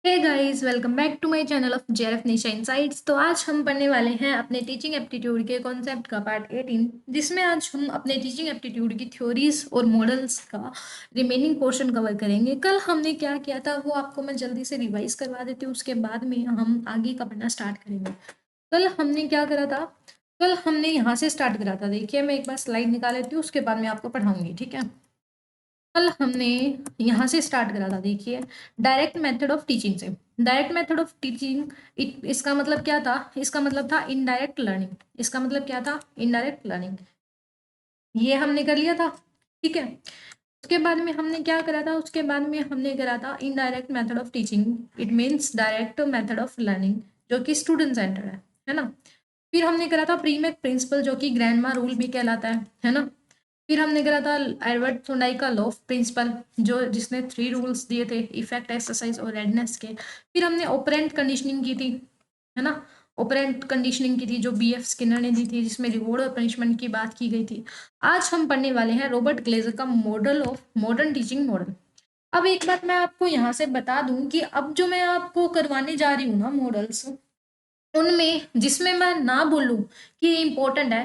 Hey guys, welcome back to my channel of JF Nisha insights. तो आज हम पढ़ने वाले हैं अपने टीचिंग एप्टीट्यूड के कॉन्सेप्ट का पार्ट 18, जिसमें आज हम अपने टीचिंग एप्टीट्यूड की थ्योरीज और मॉडल्स का रिमेनिंग पोर्शन कवर करेंगे। कल हमने क्या किया था वो आपको मैं जल्दी से रिवाइज करवा देती हूँ, उसके बाद में हम आगे का पढ़ना स्टार्ट करेंगे। कल हमने क्या करा था? कल हमने यहाँ से स्टार्ट करा था। देखिए, मैं एक बार स्लाइड निकाल लेती हूँ, उसके बाद मैं आपको पढ़ाऊंगी, ठीक है। कल हमने यहाँ से स्टार्ट करा था। देखिए, डायरेक्ट मेथड ऑफ टीचिंग से। डायरेक्ट मेथड ऑफ टीचिंग, इसका मतलब क्या था? इसका मतलब था इनडायरेक्ट लर्निंग। इसका मतलब क्या था? Indirect learning. ये हमने कर लिया था, ठीक है। उसके बाद में हमने क्या करा था? उसके बाद में हमने करा था indirect method of teaching. It means direct method of learning, जो कि स्टूडेंट सेंटर है ना। फिर हमने करा था प्रीमेक प्रिंसिपल, जो कि ग्रैंडमा रूल भी कहलाता है ना। फिर हमने करा था एडवर्ड थोंडाई का लॉ ऑफ प्रिंसिपल, जो जिसने 3 रूल्स दिए थे, इफेक्ट, एक्सरसाइज और रेडनेस के। फिर हमने ऑपरेंट कंडीशनिंग की थी, है ना। ऑपरेंट कंडीशनिंग की थी जो बीएफ स्किनर ने दी थी, जिसमें रिवॉर्ड और पनिशमेंट की बात की गई थी। आज हम पढ़ने वाले हैं रॉबर्ट ग्लेजर का model of modern teaching model. अब एक बात मैं आपको यहाँ से बता दूं कि अब जो मैं आपको करवाने जा रही हूँ ना मॉडल्स, उनमें जिसमें मैं ना बोलूं कि ये इम्पोर्टेंट है,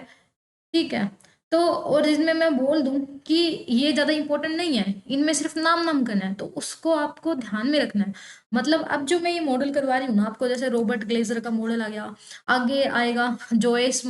ठीक है, तो और इसमें मैं बोल दूं कि ये ज्यादा इंपॉर्टेंट नहीं है, इनमें सिर्फ नाम नाम करना है, तो उसको आपको ध्यान में रखना है। मतलब अब जो मैं ये मॉडल करवा रही हूँ ना आपको, जैसे रॉबर्ट ग्लेजर का मॉडल आ गया, आगे आएगा जोइस,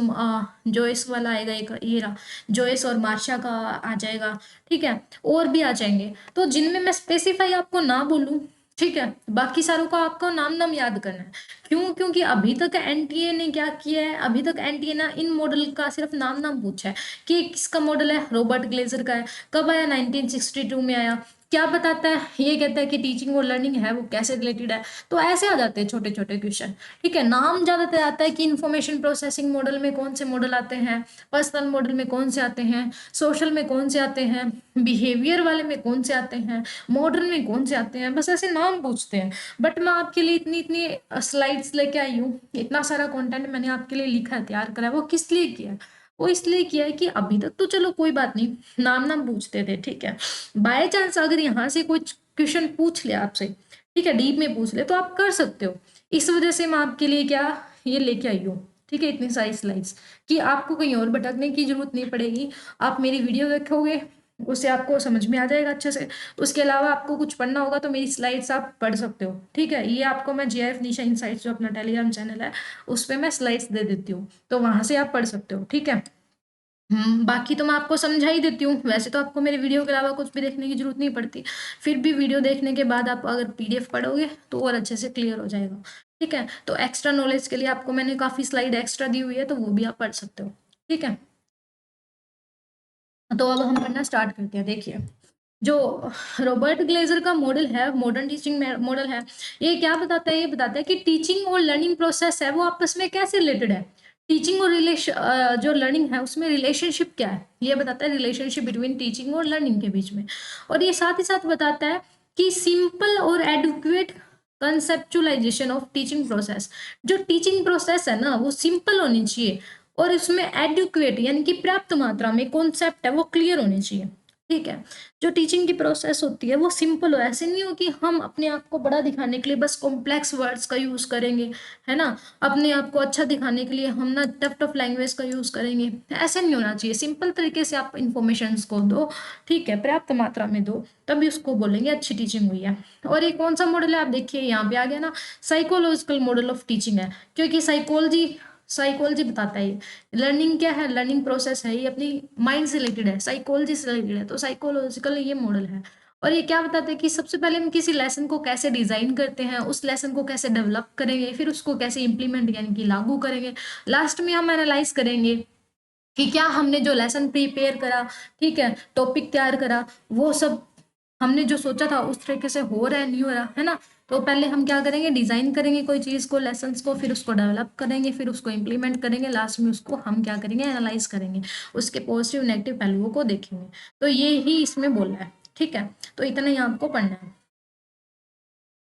जोइस वाला आएगा, एक ये रहा जोइस और मार्शा का आ जाएगा, ठीक है। और भी आ जाएंगे, तो जिनमें मैं स्पेसिफाई आपको ना बोलूं, ठीक है, बाकी सारों का आपको नाम नाम याद करना है। क्यों? क्योंकि अभी तक एनटीए ने क्या किया है, अभी तक एनटीए ना इन मॉडल का सिर्फ नाम नाम पूछा है कि किसका मॉडल है, रॉबर्ट ग्लेजर का है, कब आया, 1962 में आया, क्या बताता है, ये कहता है कि टीचिंग और लर्निंग है वो कैसे रिलेटेड है। तो ऐसे आ जाते हैं छोटे छोटे क्वेश्चन, ठीक है। नाम ज्यादातर आता है कि इंफॉर्मेशन प्रोसेसिंग मॉडल में कौन से मॉडल आते हैं, पर्सनल मॉडल में कौन से आते हैं, सोशल में कौन से आते हैं, बिहेवियर वाले में कौन से आते हैं, मॉडर्न में कौन से आते हैं, बस ऐसे नाम पूछते हैं। बट मैं आपके लिए इतनी इतनी स्लाइड्स लेके आई हूँ, इतना सारा कंटेंट मैंने आपके लिए लिखा है, तैयार करा है। वो किस लिए किया है? वो इसलिए किया है कि अभी तक तो चलो कोई बात नहीं, नाम नाम पूछते थे, ठीक है। बाय चांस अगर यहाँ से कुछ क्वेश्चन पूछ ले आपसे, ठीक है, डीप में पूछ ले, तो आप कर सकते हो। इस वजह से मैं आपके लिए क्या ये लेके आई हूँ, ठीक है, इतनी सारी स्लाइड्स, कि आपको कहीं और भटकने की जरूरत नहीं पड़ेगी। आप मेरी वीडियो देखोगे, उससे आपको समझ में आ जाएगा अच्छे से। उसके अलावा आपको कुछ पढ़ना होगा तो मेरी स्लाइड्स आप पढ़ सकते हो, ठीक है। ये आपको मैं जेएफ निशा इनसाइट्स, जो अपना टेलीग्राम चैनल है, उस पर मैं स्लाइड्स दे देती हूँ, तो वहां से आप पढ़ सकते हो, ठीक है। बाकी तो मैं आपको समझा ही देती हूँ, वैसे तो आपको मेरे वीडियो के अलावा कुछ भी देखने की जरूरत नहीं पड़ती। फिर भी वीडियो देखने के बाद आप अगर पीडीएफ पढ़ोगे तो और अच्छे से क्लियर हो जाएगा, ठीक है। तो एक्स्ट्रा नॉलेज के लिए आपको मैंने काफी स्लाइड एक्स्ट्रा दी हुई है, तो वो भी आप पढ़ सकते हो, ठीक है। तो अब हम पढ़ना स्टार्ट करते हैं। देखिए, जो रॉबर्ट ग्लेजर का मॉडल है, मॉडर्न टीचिंग मॉडल है, ये क्या बताता है? ये बताता है कि टीचिंग और लर्निंग प्रोसेस है वो आपस में कैसे रिलेटेड है। टीचिंग और जो लर्निंग है उसमें रिलेशनशिप क्या है, ये बताता है, रिलेशनशिप बिटवीन टीचिंग और लर्निंग के बीच में। और ये साथ ही साथ बताता है कि सिंपल और educate conceptualization of teaching process. जो टीचिंग प्रोसेस है ना वो सिंपल होनी चाहिए, और इसमें एडुकेट यानी कि पर्याप्त मात्रा में कॉन्सेप्ट है वो क्लियर होने चाहिए, ठीक है। जो टीचिंग की प्रोसेस होती है वो सिंपल हो, ऐसे नहीं हो कि हम अपने आप को बड़ा दिखाने के लिए बस कॉम्प्लेक्स वर्ड्स का यूज करेंगे, है ना। अपने आप को अच्छा दिखाने के लिए हम ना टफ टफ लैंग्वेज का यूज करेंगे, ऐसे नहीं होना चाहिए। सिंपल तरीके से आप इंफॉर्मेशन को दो, ठीक है, पर्याप्त मात्रा में दो, तभी उसको बोलेंगे अच्छी टीचिंग हुई है। और ये कौन सा मॉडल है? आप देखिए यहाँ पे आ गया ना, साइकोलॉजिकल मॉडल ऑफ टीचिंग है, क्योंकि साइकोलॉजी साइकोलॉजी बताता है। लर्निंग क्या है? लर्निंग प्रोसेस है, ये अपनी माइंड से रिलेटेड है, साइकोलॉजी से रिलेटेड है, तो साइकोलॉजिकल ये मॉडल है। और ये क्या बताता है कि सबसे पहले हम किसी लेसन को कैसे डिजाइन करते हैं, उस लेसन को कैसे डेवलप करेंगे, फिर उसको कैसे इंप्लीमेंट यानी कि लागू करेंगे, लास्ट में हम एनालाइज करेंगे कि क्या हमने जो लेसन प्रिपेयर करा, ठीक है, टॉपिक तैयार करा, वो सब हमने जो सोचा था उस तरीके से हो रहा है नहीं हो रहा है ना। तो पहले हम क्या करेंगे? डिजाइन करेंगे कोई चीज को, लेसन्स को, फिर उसको डेवलप करेंगे, फिर उसको इम्प्लीमेंट करेंगे, लास्ट में उसको हम क्या करेंगे? एनालाइज करेंगे, उसके पॉजिटिव नेगेटिव पहलुओं को देखेंगे। तो ये ही इसमें बोला है, ठीक है। तो इतना ही आपको पढ़ना है।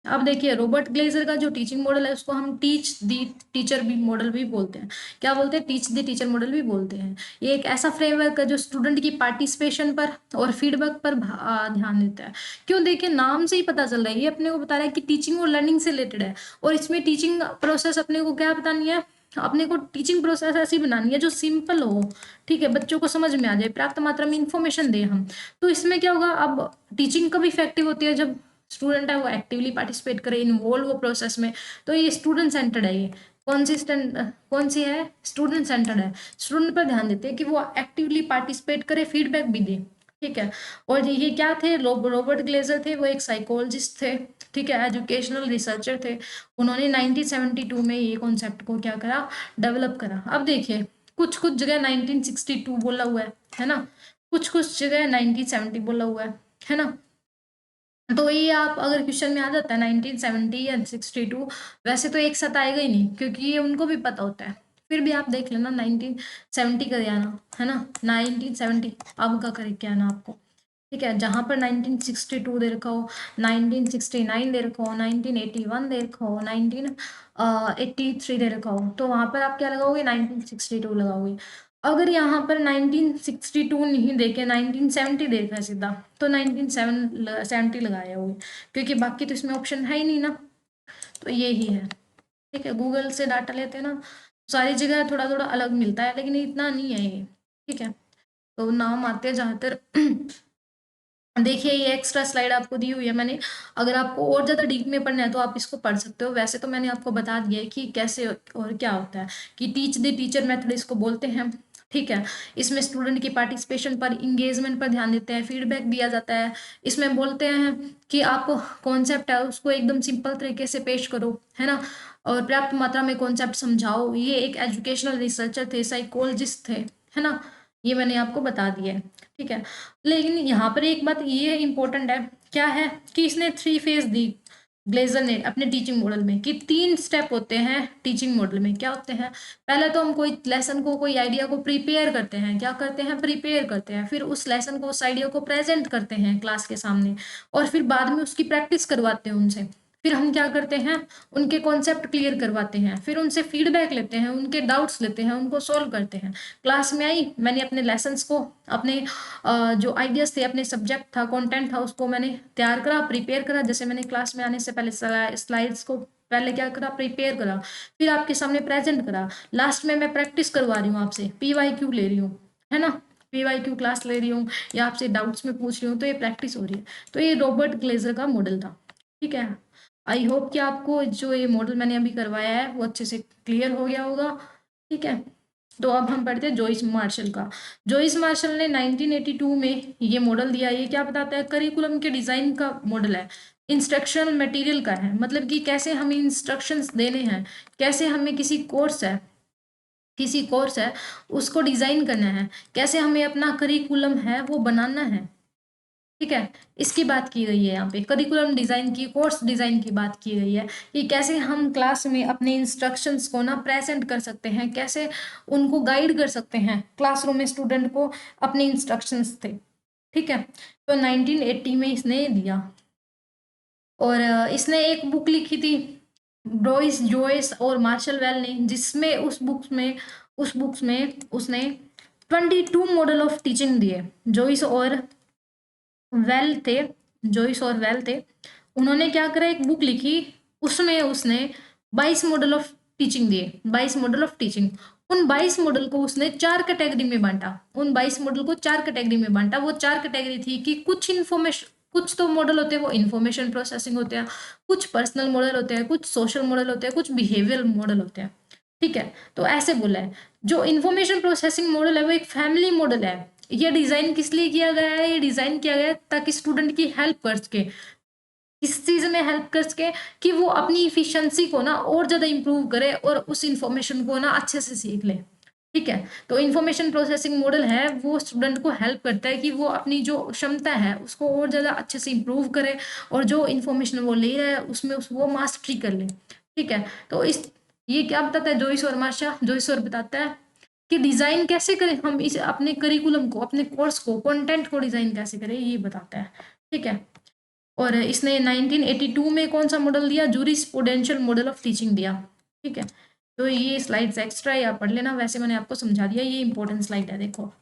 अब देखिए रॉबर्ट ग्लेजर का जो टीचिंग मॉडल है उसको हम टीच दी टीचर भी मॉडल भी बोलते हैं। क्या बोलते हैं? टीच द टीचर मॉडल भी बोलते हैं। ये एक ऐसा फ्रेमवर्क है जो स्टूडेंट की पार्टिसिपेशन पर और फीडबैक पर ध्यान देता है। क्यों? देखिए नाम से ही पता चल रहा है, ये अपने को बता रहा है कि टीचिंग और लर्निंग से रिलेटेड है। और इसमें टीचिंग प्रोसेस अपने को क्या बतानी है? अपने को टीचिंग प्रोसेस ऐसी बनानी है जो सिंपल हो, ठीक है, बच्चों को समझ में आ जाए, पर्याप्त मात्रा में इंफॉर्मेशन दे हम। तो इसमें क्या होगा? अब टीचिंग कब इफेक्टिव होती है? जब स्टूडेंट है वो एक्टिवली पार्टिसिपेट करे, इन्वॉल्व हो प्रोसेस में। तो ये स्टूडेंट सेंटर्ड है। ये कॉन्सिस्टेंट कौन सी है? स्टूडेंट सेंटर्ड है। स्टूडेंट पर ध्यान देते हैं कि वो एक्टिवली पार्टिसिपेट करे, फीडबैक भी दे, ठीक है। और ये क्या थे? रॉबर्ट ग्लेजर थे, वो एक साइकोलॉजिस्ट थे, ठीक है, एजुकेशनल रिसर्चर थे। उन्होंने 1972 में ये कॉन्सेप्ट को क्या करा? डेवलप करा। अब देखिए कुछ कुछ जगह 1962 बोला हुआ है ना, कुछ कुछ जगह 1970 बोला हुआ है ना। तो ये आप अगर क्वेश्चन में आ जाता है 1970 या 62, वैसे तो एक साथ आएगा ही नहीं क्योंकि ये उनको भी पता होता है। फिर भी आप देख लेना 1970 का आना है ना, 1970 अब का करके आना आपको, ठीक है। जहाँ पर 1962 दे रखा हो, 1969 दे रखा हो, 1981 दे रखा हो, 1983 दे रखा हो, तो वहाँ पर आप क्या लगाओगे? 1962 लगाओगे। अगर यहाँ पर 1962 नहीं देके 1970 देखा है सीधा, तो 1970 लगाए होगे, क्योंकि बाकी तो इसमें ऑप्शन है ही नहीं ना। तो ये ही है, ठीक है। गूगल से डाटा लेते हैं ना, सारी जगह थोड़ा थोड़ा अलग मिलता है, लेकिन इतना नहीं है ये, ठीक है। तो नाम आते हैं ज़्यादातर देखिए ये एक्स्ट्रा स्लाइड आपको दी हुई है मैंने। अगर आपको और ज़्यादा डीप में पढ़ना है तो आप इसको पढ़ सकते हो। वैसे तो मैंने आपको बता दिया है कि कैसे और क्या होता है, कि टीच द टीचर मेथड इसको बोलते हैं, ठीक है। इसमें स्टूडेंट की पार्टिसिपेशन पर, इंगेजमेंट पर ध्यान देते हैं, फीडबैक दिया जाता है। इसमें बोलते हैं कि आप कॉन्सेप्ट है उसको एकदम सिंपल तरीके से पेश करो, है ना, और पर्याप्त मात्रा में कॉन्सेप्ट समझाओ। ये एक एजुकेशनल रिसर्चर थे, साइकोलॉजिस्ट थे, है ना। ये मैंने आपको बता दिया है, ठीक है। लेकिन यहाँ पर एक बात ये इम्पोर्टेंट है, क्या है कि इसने 3 फेज दी ग्लेजर ने अपने टीचिंग मॉडल में, कि 3 स्टेप होते हैं टीचिंग मॉडल में। क्या होते हैं? पहले तो हम कोई लेसन को, कोई आइडिया को प्रिपेयर करते हैं। क्या करते हैं? प्रिपेयर करते हैं। फिर उस लेसन को, उस आइडिया को प्रेजेंट करते हैं क्लास के सामने, और फिर बाद में उसकी प्रैक्टिस करवाते हैं उनसे। फिर हम क्या करते हैं? उनके कॉन्सेप्ट क्लियर करवाते हैं, फिर उनसे फीडबैक लेते हैं, उनके डाउट्स लेते हैं, उनको सॉल्व करते हैं। क्लास में आई, मैंने अपने लेसन्स को, अपने जो आइडियाज थे, अपने सब्जेक्ट था, कंटेंट था, उसको मैंने तैयार करा, प्रिपेयर करा। जैसे मैंने क्लास में आने से पहले स्लाइड्स को पहले क्या करा? प्रिपेयर करा, फिर आपके सामने प्रेजेंट करा। लास्ट में मैं प्रैक्टिस करवा रही हूँ आपसे, PYQ ले रही हूँ, है ना, PYQ क्लास ले रही हूँ या आपसे डाउट्स में पूछ रही हूँ, तो ये प्रैक्टिस हो रही है। तो ये रॉबर्ट ग्लेजर का मॉडल था, ठीक है। आई होप कि आपको जो ये मॉडल मैंने अभी करवाया है वो अच्छे से क्लियर हो गया होगा, ठीक है। तो अब हम पढ़ते हैं जॉइस मार्शल का। जॉइस मार्शल ने 1982 में ये मॉडल दिया। ये क्या बताता है? करिकुलम के डिज़ाइन का मॉडल है, इंस्ट्रक्शनल मटेरियल का है, मतलब कि कैसे हमें इंस्ट्रक्शंस देने हैं, कैसे हमें किसी कोर्स है उसको डिज़ाइन करना है, कैसे हमें अपना करिकुलम है वो बनाना है, ठीक है। इसकी बात की गई है यहाँ पे, करिकुलम डिज़ाइन की, कोर्स डिज़ाइन की बात की गई है, कि कैसे हम क्लास में अपने इंस्ट्रक्शंस को ना प्रेजेंट कर सकते हैं, कैसे उनको गाइड कर सकते हैं क्लासरूम में स्टूडेंट को अपने इंस्ट्रक्शंस थे, ठीक है। तो 1980 में इसने दिया। और इसने एक बुक लिखी थी, ब्रोइस जोइस और मार्शल वेल ने, जिसमें उस बुक्स में उसने 22 मॉडल ऑफ टीचिंग दिए। जोइस और वेल थे जॉइस और वेल थे, उन्होंने क्या करा? एक बुक लिखी, उसमें उसने 22 मॉडल ऑफ टीचिंग दिए, 22 मॉडल ऑफ टीचिंग। उन 22 मॉडल को उसने 4 कैटेगरी में बांटा, उन 22 मॉडल को 4 कैटेगरी में बांटा। वो 4 कैटेगरी थी कि कुछ तो मॉडल होते हैं वो इन्फॉर्मेशन प्रोसेसिंग होते हैं, कुछ पर्सनल मॉडल होते हैं, कुछ सोशल मॉडल होते हैं, कुछ बिहेवियरल मॉडल होते हैं, ठीक है। तो ऐसे बोला है, जो इन्फॉर्मेशन प्रोसेसिंग मॉडल है वो एक फैमिली मॉडल है। ये डिज़ाइन किस लिए किया गया है? ये डिज़ाइन किया गया है ताकि स्टूडेंट की हेल्प कर सके, किस चीज़ में हेल्प कर सके, कि वो अपनी इफिशियंसी को ना और ज़्यादा इंप्रूव करे और उस इंफॉर्मेशन को ना अच्छे से सीख ले, ठीक है। तो इंफॉर्मेशन प्रोसेसिंग मॉडल है वो स्टूडेंट को हेल्प करता है कि वो अपनी जो क्षमता है उसको और ज़्यादा अच्छे से इंप्रूव करे, और जो इंफॉर्मेशन वो ले रहा है उसमें वो मास्टरी कर ले, ठीक है। तो इस ये क्या बताता है? जॉइस और बताता है कि डिज़ाइन कैसे करें हम इस अपने करिकुलम को, अपने कोर्स को, कंटेंट को डिज़ाइन कैसे करें, ये बताता है, ठीक है। और इसने 1982 में कौन सा मॉडल दिया, जूरिस्प्रूडेंशियल मॉडल ऑफ टीचिंग दिया। ठीक है, तो ये स्लाइड्स एक्स्ट्रा है, आप पढ़ लेना, वैसे मैंने आपको समझा दिया, ये इंपॉर्टेंट स्लाइड है। देखो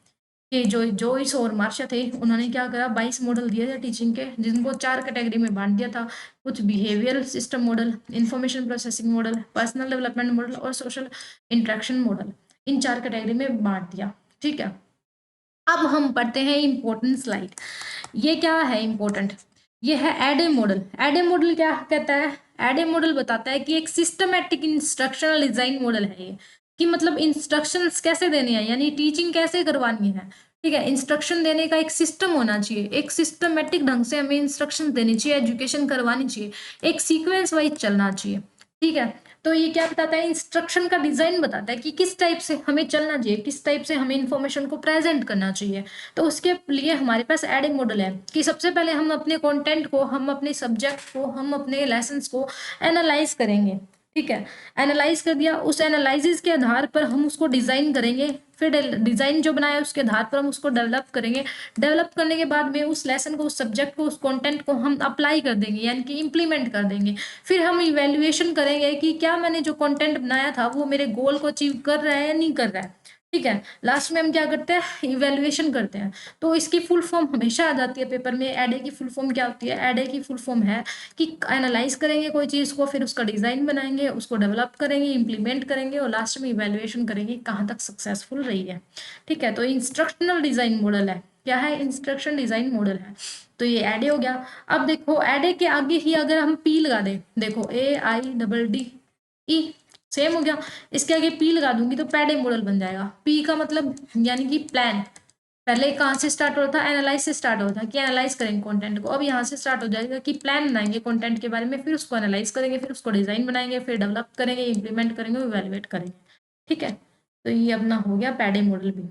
कि जो जोइस और मार्शा थे, उन्होंने क्या करा, 22 मॉडल दिए थे टीचिंग के, जिनको 4 कैटेगरी में बांट दिया था। कुछ behavioural system model, information processing model, personal development model और सोशल इंटरेक्शन मॉडल, इन 4 कैटेगरी में बांट दिया। ठीक है, अब हम पढ़ते हैं इम्पोर्टेंट स्लाइड। ये क्या है इम्पोर्टेंट, ये है एडे मॉडल। एडे मॉडल क्या कहता है, एडे मॉडल बताता है कि एक सिस्टमैटिक इंस्ट्रक्शनल डिजाइन मॉडल है ये, कि मतलब इंस्ट्रक्शंस कैसे देने हैं, यानी टीचिंग कैसे करवानी है। ठीक है, इंस्ट्रक्शन देने का एक सिस्टम होना चाहिए, एक सिस्टमेटिक ढंग से हमें इंस्ट्रक्शन देनी चाहिए, एजुकेशन करवानी चाहिए, एक सीक्वेंस वाइज चलना चाहिए। ठीक है, तो ये क्या बताता है, इंस्ट्रक्शन का डिजाइन बताता है कि किस टाइप से हमें चलना चाहिए, किस टाइप से हमें इंफॉर्मेशन को प्रेजेंट करना चाहिए। तो उसके लिए हमारे पास एडे मॉडल है कि सबसे पहले हम अपने कंटेंट को, हम अपने सब्जेक्ट को, हम अपने लेसन्स को एनालाइज करेंगे। ठीक है, एनालाइज कर दिया, उस एनालिसिस के आधार पर हम उसको डिजाइन करेंगे, फिर डिजाइन जो बनाया उसके आधार पर हम उसको डेवलप करेंगे। डेवलप करने के बाद में उस लेसन को, उस सब्जेक्ट को, उस कंटेंट को हम अप्लाई कर देंगे, यानी कि इम्प्लीमेंट कर देंगे। फिर हम इवेल्युएशन करेंगे कि क्या मैंने जो कंटेंट बनाया था वो मेरे गोल को अचीव कर रहा है या नहीं कर रहा है। ठीक है, लास्ट में हम क्या करते हैं, इवेल्युएशन करते हैं। तो इसकी फुल फॉर्म हमेशा आ जाती है पेपर में, एडे की फुल फॉर्म क्या होती है, एडे की फुल फॉर्म है कि एनालाइज करेंगे कोई चीज़ को, फिर उसका डिज़ाइन बनाएंगे, उसको डेवलप करेंगे, इम्प्लीमेंट करेंगे और लास्ट में इवेल्युएशन करेंगे कहाँ तक सक्सेसफुल रही है। ठीक है, तो इंस्ट्रक्शनल डिज़ाइन मॉडल है, क्या है, इंस्ट्रक्शन डिज़ाइन मॉडल है। तो ये एडे हो गया। अब देखो एडे के आगे ही अगर हम पी लगा दें, देखो AIDDE, सेम हो गया। इसके आगे पी लगा दूंगी तो पैडे मॉडल बन जाएगा। पी का मतलब यानी कि प्लान, पहले कहाँ से स्टार्ट होता था, एनालाइज से स्टार्ट होता था कि एनालाइज करेंगे कंटेंट को। अब यहाँ से स्टार्ट हो जाएगा कि प्लान बनाएंगे कंटेंट के बारे में, फिर उसको एनालाइज करेंगे, फिर उसको डिजाइन बनाएंगे, फिर डेवलप करेंगे, इंप्लीमेंट करेंगे, इवेलुएट करेंगे। ठीक है, तो ये अपना हो गया पैडे मॉडल भी।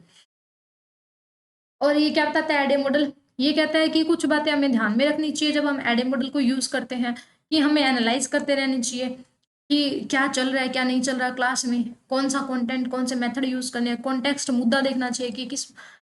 और ये क्या बताता है एडे मॉडल, ये कहता है कि कुछ बातें हमें ध्यान में रखनी चाहिए जब हम एडे मॉडल को यूज करते हैं, कि हमें एनालाइज करते रहनी चाहिए कि क्या चल रहा है क्या नहीं चल रहा क्लास में, कौन सा कंटेंट, कौन से मेथड यूज करने हैं, कॉन्टेक्स्ट मुद्दा देखना चाहिए कि किस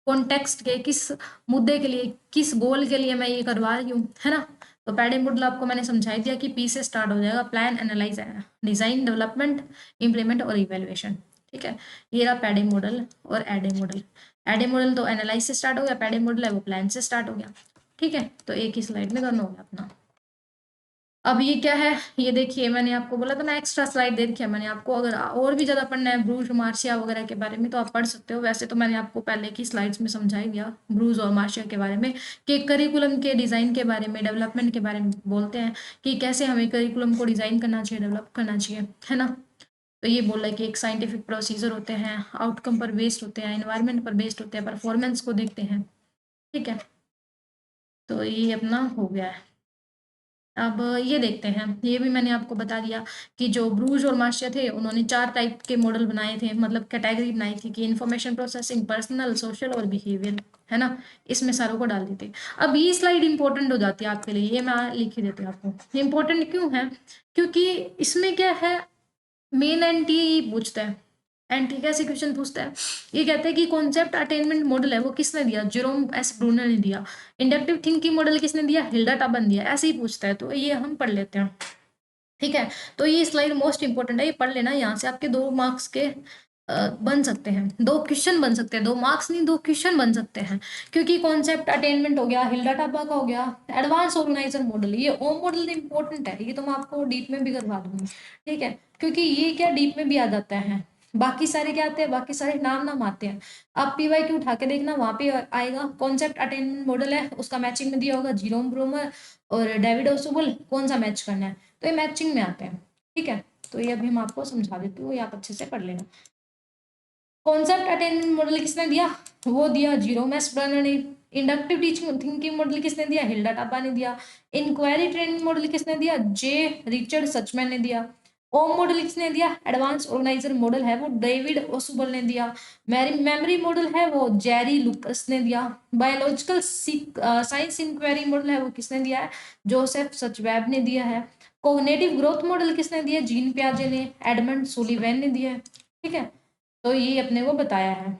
कॉन्टेक्स्ट के, किस मुद्दे के लिए, किस गोल के लिए मैं ये करवा रही हूँ, है ना। तो पैडे मॉडल आपको मैंने समझा दिया कि पी से स्टार्ट हो जाएगा, plan, analyse, design, development, implement और इवेल्युएशन। ठीक है, ये रहा पैडे मॉडल और एडे मॉडल। एडे मॉडल तो एनालाइज से स्टार्ट हो गया, पैडे मॉडल है वो प्लान से स्टार्ट हो गया। ठीक है, तो एक ही स्लाइड में करना हो गया अपना। अब ये क्या है, ये देखिए मैंने आपको बोला था ना एक्स्ट्रा स्लाइड दे रखी है मैंने आपको, अगर और भी ज़्यादा पढ़ना है ब्रूज मार्शिया वगैरह के बारे में तो आप पढ़ सकते हो। वैसे तो मैंने आपको पहले की स्लाइड्स में समझा ही दिया ब्रूज और मार्शिया के बारे में, कि करिकुलम के डिज़ाइन के बारे में, डेवलपमेंट के बारे में बोलते हैं कि कैसे हमें करिकुलम को डिज़ाइन करना चाहिए, डेवलप करना चाहिए, है ना। तो ये बोल रहा है कि एक साइंटिफिक प्रोसीजर होते हैं, आउटकम पर बेस्ड होते हैं, एनवायरनमेंट पर बेस्ड होते हैं, परफॉर्मेंस को देखते हैं। ठीक है, तो ये अपना हो गया है। अब ये देखते हैं, ये भी मैंने आपको बता दिया कि जो ब्रूज और मार्शिया थे उन्होंने 4 टाइप के मॉडल बनाए थे, मतलब कैटेगरी बनाई थी कि इंफॉर्मेशन प्रोसेसिंग, पर्सनल, सोशल और बिहेवियर, है ना। इसमें सारों को डाल देते। अब ये स्लाइड इंपॉर्टेंट हो जाती है आपके लिए, ये मैं लिख ही देती हूँ आपको। इंपॉर्टेंट क्यों है, क्योंकि इसमें क्या है, मेन एंटी पूछता है। एंटी कैसे क्वेश्चन पूछता है, ये कहते हैं कि कॉन्सेप्ट अटेनमेंट मॉडल है वो किसने दिया, जेरोम एस ब्रूनर ने दिया। इंडक्टिव थिंकिंग मॉडल किसने दिया, हिल्डा टाबन दिया, ऐसे ही पूछता है, तो ये हम पढ़ लेते हैं। ठीक है, तो ये स्लाइड मोस्ट इंपॉर्टेंट है, ये पढ़ लेना, यहाँ से आपके 2 मार्क्स के बन सकते हैं, 2 क्वेश्चन बन सकते हैं, 2 मार्क्स नहीं 2 क्वेश्चन बन सकते हैं। क्योंकि कॉन्सेप्ट अटेनमेंट हो गया, हिल्डा टाबा का हो गया, एडवांस ऑर्गेनाइजर मॉडल, ये ओम मॉडल इंपॉर्टेंट है, ये तो मैं आपको डीप में भी करवा दूंगी। ठीक है, क्योंकि ये क्या डीप में भी आ जाता है, बाकी सारे क्या आते हैं, बाकी सारे नाम नाम आते हैं। आप PYQ उठा के देखना, वहां पे आएगा कॉन्सेप्ट अटेनमेंट मॉडल है, उसका मैचिंग में दिया होगा जीरोम ब्रूमर और डेविड ओसुबल, कौन सा मैच करना है, तो ये मैचिंग में आते हैं। ठीक है, तो ये अभी हम आपको समझा देती हूँ, ये आप अच्छे से पढ़ लेना। कॉन्सेप्ट अटेनमेंट मॉडल किसने दिया, वो दिया जीरोम एस ब्रनर ने। इंडक्टिव टीचिंग थिंकिंग मॉडल किसने दिया, हिल्डा टाबा ने दिया। इंक्वायरी ट्रेनिंग मॉडल किसने दिया, जे रिचर्ड सचमैन ने दिया। ओम मॉडल किसने दिया, एडवांस ऑर्गेनाइजर मॉडल है वो डेविड ओसुबल ने दिया। मेमोरी मॉडल है वो जेरी लुकस ने दिया। बायोलॉजिकल साइंस इंक्वायरी मॉडल है वो किसने दिया है, जोसेफ सचवेब ने दिया है। कोग्निटिव ग्रोथ मॉडल किसने दिया, जीन पियाजे ने, एडमंड सुलिवैन ने दिया है। ठीक है, तो ये अपने को बताया है।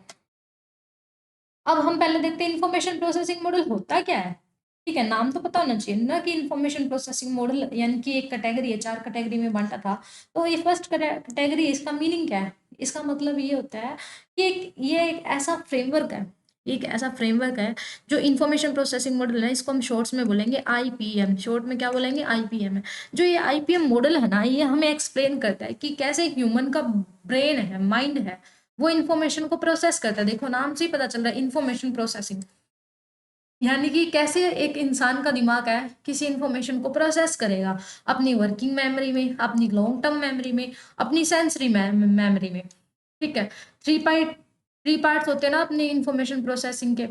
अब हम पहले देखते हैं इन्फॉर्मेशन प्रोसेसिंग मॉडल होता क्या है। ठीक है, नाम तो पता होना चाहिए ना कि इंफॉर्मेशन प्रोसेसिंग मॉडल यानी कि एक कैटेगरी है, 4 कैटेगरी में बाँटा था। तो ये फर्स्ट कैटेगरी इसका मीनिंग क्या है? इसका मतलब ये होता है कि ये एक ऐसा फ्रेमवर्क है, एक ऐसा फ्रेमवर्क है जो इंफॉर्मेशन प्रोसेसिंग मॉडल है, इसको हम शॉर्ट्स में बोलेंगे आईपीएम, शॉर्ट में क्या बोलेंगे? आईपीएम है। जो ये आईपीएम मॉडल है ना, ये हमें एक्सप्लेन करता है कि कैसे ह्यूमन का ब्रेन है, माइंड है, वो इंफॉर्मेशन को प्रोसेस करता है। देखो नाम से ही पता चल रहा है इंफॉर्मेशन प्रोसेसिंग। यानी कि कैसे एक इंसान का दिमाग है किसी इंफॉर्मेशन को प्रोसेस करेगा अपनी वर्किंग मेमोरी में, अपनी लॉन्ग टर्म मेमोरी में, अपनी सेंसरी मेमोरी में। ठीक है, थ्री पार्ट्स होते हैं ना अपनी इंफॉर्मेशन प्रोसेसिंग के।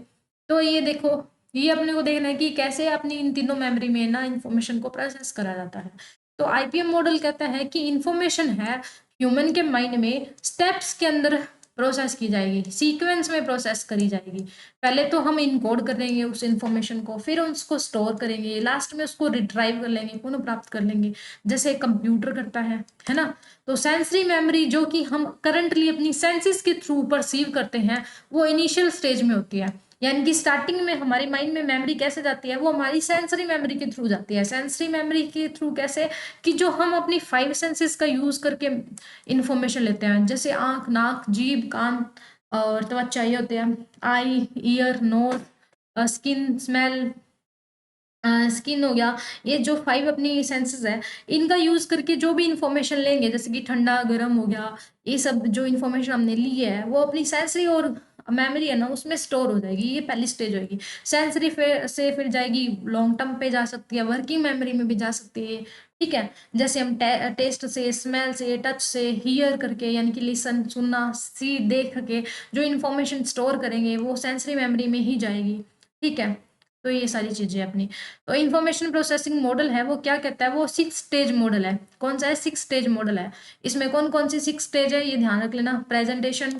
तो ये देखो, ये अपने को देखना है कि कैसे अपनी इन तीनों मेमोरी में ना इंफॉर्मेशन को प्रोसेस करा जाता है। तो आईपीएम मॉडल कहता है कि इंफॉर्मेशन है ह्यूमन के माइंड में स्टेप्स के अंदर प्रोसेस की जाएगी, सीक्वेंस में प्रोसेस करी जाएगी। पहले तो हम इनकोड करेंगे उस इन्फॉर्मेशन को, फिर उसको स्टोर करेंगे, लास्ट में उसको रिट्राइव कर लेंगे, पुनः प्राप्त कर लेंगे, जैसे कंप्यूटर करता है ना। तो सेंसरी मेमोरी जो कि हम करंटली अपनी सेंसेस के थ्रू परसीव करते हैं, वो इनिशियल स्टेज में होती है। यानी कि स्टार्टिंग में हमारी माइंड में मेमोरी कैसे जाती है? वो हमारी सेंसरी मेमोरी के थ्रू जाती है। सेंसरी मेमोरी के थ्रू कैसे? कि जो हम अपनी 5 सेंसेस का यूज करके इंफॉर्मेशन लेते हैं, जैसे आंख, नाक, जीभ, कान और त्वचा, ये होते हैं eye, ear, nose, skin, smell, skin हो गया। ये जो 5 अपनी सेंसेस है, इनका यूज करके जो भी इंफॉर्मेशन लेंगे, जैसे कि ठंडा गर्म हो गया, ये सब जो इंफॉर्मेशन हमने ली है वो अपनी सेंसरी और मेमोरी है ना उसमें स्टोर हो जाएगी। ये पहली स्टेज होगी। सेंसरी फिर जाएगी लॉन्ग टर्म पे, जा सकती है वर्किंग मेमोरी में भी जा सकती है। ठीक है, जैसे हम टेस्ट से, स्मेल से, टच से, हियर करके यानी कि लिसन, सुनना, सी, देख के जो इंफॉर्मेशन स्टोर करेंगे वो सेंसरी मेमोरी में ही जाएगी। ठीक है, तो ये सारी चीजें अपनी। तो इंफॉर्मेशन प्रोसेसिंग मॉडल है वो क्या कहता है? वो 6 स्टेज मॉडल है। कौन सा है? 6 स्टेज मॉडल है। इसमें कौन कौन सी 6 स्टेज है ये ध्यान रख लेना। प्रेजेंटेशन,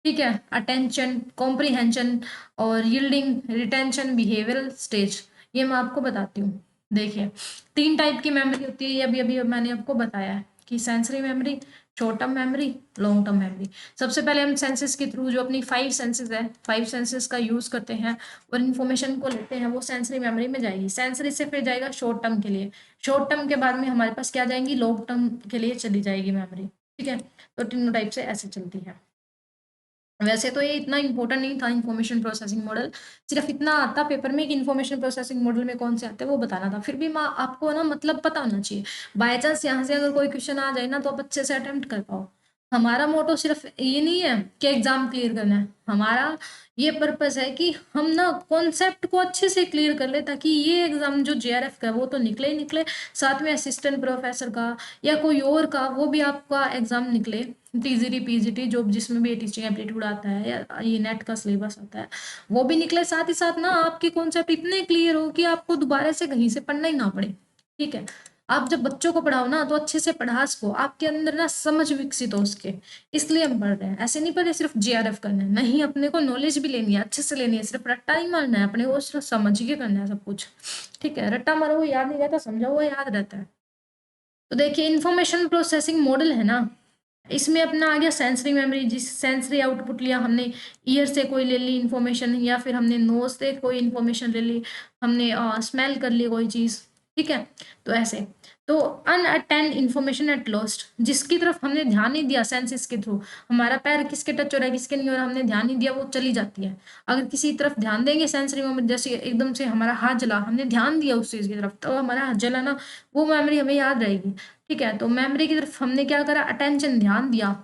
ठीक है, अटेंशन, कॉम्प्रीहेंशन और यील्डिंग, रिटेंशन, बिहेवियरल स्टेज। ये मैं आपको बताती हूँ। देखिए, 3 टाइप की मेमोरी होती है, ये अभी अभी मैंने आपको बताया है कि sensory memory, short term memory, long term memory. सबसे पहले हम सेंसेस के थ्रू जो अपनी 5 सेंसेस है, 5 सेंसेस का यूज करते हैं और इन्फॉर्मेशन को लेते हैं, वो सेंसरी मेमोरी में जाएगी। सेंसरी से फिर जाएगा शॉर्ट टर्म के लिए, शॉर्ट टर्म के बाद में हमारे पास क्या जाएंगी? लॉन्ग टर्म के लिए चली जाएगी मेमोरी। ठीक है, तो तीनों टाइप से ऐसे चलती है। वैसे तो ये इतना इम्पोर्टेंट नहीं था इन्फॉर्मेशन प्रोसेसिंग मॉडल, सिर्फ इतना आता पेपर में कि इन्फॉर्मेशन प्रोसेसिंग मॉडल में कौन से आते हैं वो बताना था। फिर भी मैं आपको ना मतलब पता होना चाहिए, बाय चांस यहाँ से अगर कोई क्वेश्चन आ जाए ना तो आप अच्छे से अटेम्प्ट कर पाओ। हमारा मोटो सिर्फ ये नहीं है कि एग्जाम क्लियर करना है, हमारा ये पर्पस है कि हम ना कॉन्सेप्ट को अच्छे से क्लियर कर ले, ताकि ये एग्जाम जो जेआरएफ का है वो तो निकले ही निकले, साथ में असिस्टेंट प्रोफेसर का या कोई और का वो भी आपका एग्जाम निकले, टीजीटी पीजीटी जो जिसमें भी टीचिंग एप्टीट्यूड आता है या ये नेट का सिलेबस आता है वो भी निकले। साथ ही साथ ना आपके कॉन्सेप्ट इतने क्लियर हो कि आपको दोबारा से कहीं से पढ़ना ही ना पड़े। ठीक है, आप जब बच्चों को पढ़ाओ ना तो अच्छे से पढ़ा सको, आपके अंदर ना समझ विकसित हो उसके, इसलिए हम पढ़ रहे हैं। ऐसे नहीं पढ़ रहे सिर्फ जेआरएफ करना है, नहीं, अपने को नॉलेज भी लेनी है, अच्छे से लेनी है, सिर्फ रट्टा नहीं मारना है अपने को, सिर्फ समझ के करना है सब कुछ। ठीक है, रट्टा मारो वो याद नहीं रहता, समझो वो याद रहता है। तो देखिए इंफॉर्मेशन प्रोसेसिंग मॉडल है ना, इसमें अपना आ गया सेंसरी मेमोरी, जिस सेंसरी आउटपुट लिया हमने, ईयर से कोई ले ली इंफॉर्मेशन, या फिर हमने नोज से कोई इंफॉर्मेशन ले ली, हमने स्मेल कर ली कोई चीज़। ठीक है, तो ऐसे। तो अनअटेंड इंफॉर्मेशन एट लॉस्ट, जिसकी तरफ हमने ध्यान नहीं दिया सेंसेस के थ्रू, हमारा पैर किसके टच हो रहा है किसके नहीं हो रहा, हमने ध्यान नहीं दिया, वो चली जाती है। अगर किसी तरफ ध्यान देंगे सेंसरी मेमोरी, जैसे एकदम से हमारा हाथ जला, हमने ध्यान दिया उस चीज़ की तरफ, तो हमारा हाथ जला ना, वो मेमोरी हमें याद रहेगी। ठीक है, तो मेमोरी की तरफ हमने क्या करा? अटेंशन, ध्यान दिया,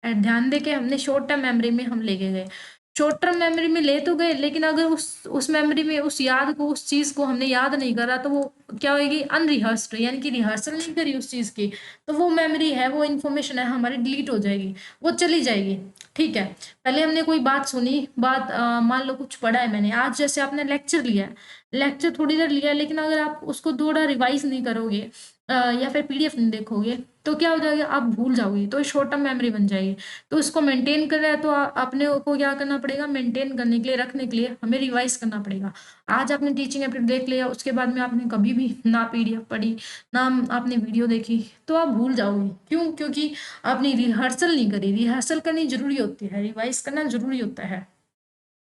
ध्यान दे के हमने शॉर्ट टर्म मेमोरी में हम लेके गए। शॉर्ट टर्म मेमोरी में ले तो गए, लेकिन अगर उस मेमोरी में उस याद को, उस चीज को हमने याद नहीं करा, तो वो क्या होगी? अनरिहर्स्ड, यानी कि रिहर्सल नहीं करी उस चीज की, तो वो मेमोरी है, वो इन्फॉर्मेशन है हमारी डिलीट हो जाएगी, वो चली जाएगी। ठीक है, पहले हमने कोई बात सुनी, बात मान लो कुछ पढ़ा है मैंने आज, जैसे आपने लेक्चर लिया है, लेक्चर थोड़ी देर लिया है, लेकिन अगर आप उसको थोड़ा रिवाइज नहीं करोगे या फिर पीडीएफ नहीं देखोगे, तो क्या हो जाएगा? आप भूल जाओगे, तो शॉर्ट टर्म मेमोरी बन जाएगी। तो इसको मेंटेन कर रहा है, तो अपने को क्या करना पड़ेगा? मेंटेन करने के लिए, रखने के लिए हमें रिवाइज करना पड़ेगा। आज आपने टीचिंग एप्टीट्यूड देख लिया, उसके बाद में आपने कभी भी ना पीडीएफ पढ़ी, ना आपने वीडियो देखी, तो आप भूल जाओगे। क्यों? क्योंकि आपने रिहर्सल नहीं करी। रिहर्सल करनी जरूरी होती है, रिवाइज करना जरूरी होता है।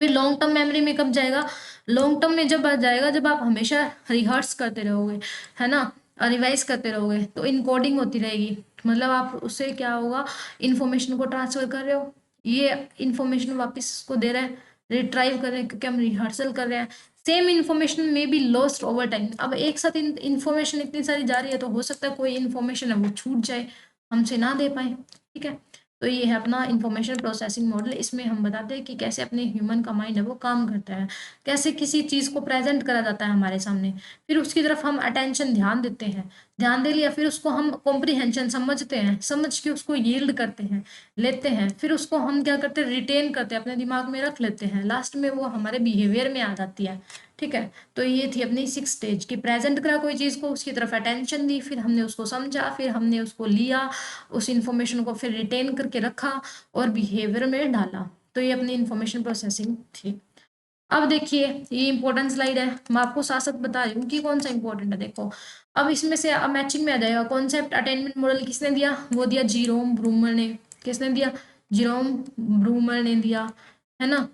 फिर लॉन्ग टर्म मेमोरी में कब जाएगा? लॉन्ग टर्म में जब आ जाएगा जब आप हमेशा रिहर्स करते रहोगे, है ना, रिवाइज करते रहोगे, तो इनकोडिंग होती रहेगी। मतलब आप उससे क्या होगा, इन्फॉर्मेशन को ट्रांसफर कर रहे हो, ये इन्फॉर्मेशन वापस उसको दे रहे हैं, रिट्राइव कर रहे हैं क्योंकि हम रिहर्सल कर रहे हैं। सेम इन्फॉर्मेशन में बी लॉस्ट ओवर टाइम। अब एक साथ इन्फॉर्मेशन इतनी सारी जा रही है तो हो सकता है कोई इन्फॉर्मेशन है वो छूट जाए, हमसे ना दे पाए, ठीक है। तो ये है अपना इंफॉर्मेशन प्रोसेसिंग मॉडल। इसमें हम बताते हैं कि कैसे अपने ह्यूमन का माइंड है वो काम करता है, कैसे किसी चीज़ को प्रेजेंट करा जाता है हमारे सामने, फिर उसकी तरफ हम अटेंशन ध्यान देते हैं, ध्यान दे लिया, फिर उसको हम कॉम्प्रीहेंशन समझते हैं, समझ के उसको यील्ड करते हैं, लेते हैं, फिर उसको हम क्या करते हैं, रिटेन करते हैं, अपने दिमाग में रख लेते हैं, लास्ट में वो हमारे बिहेवियर में आ जाती है, ठीक है। तो ये थी अपनी 6 स्टेज की, प्रेजेंट करा कोई चीज़ को, उसकी तरफ अटेंशन दी, फिर हमने उसको समझा, फिर हमने उसको लिया, उस इंफॉर्मेशन को फिर रिटेन करके रखा और बिहेवियर में डाला। तो ये अपनी इंफॉर्मेशन प्रोसेसिंग थी। अब देखिए ये इंपॉर्टेंट स्लाइड है, मैं आपको साथ साथ बता रही हूँ कि कौन सा इंपॉर्टेंट है। देखो अब इसमें से मैचिंग में आ जाएगा। कॉन्सेप्ट अटेनमेंट मॉडल किसने दिया? वो दिया जीरोम ब्रूमर ने। किसने दिया? जीरोम ब्रूमर ने दिया, है ना।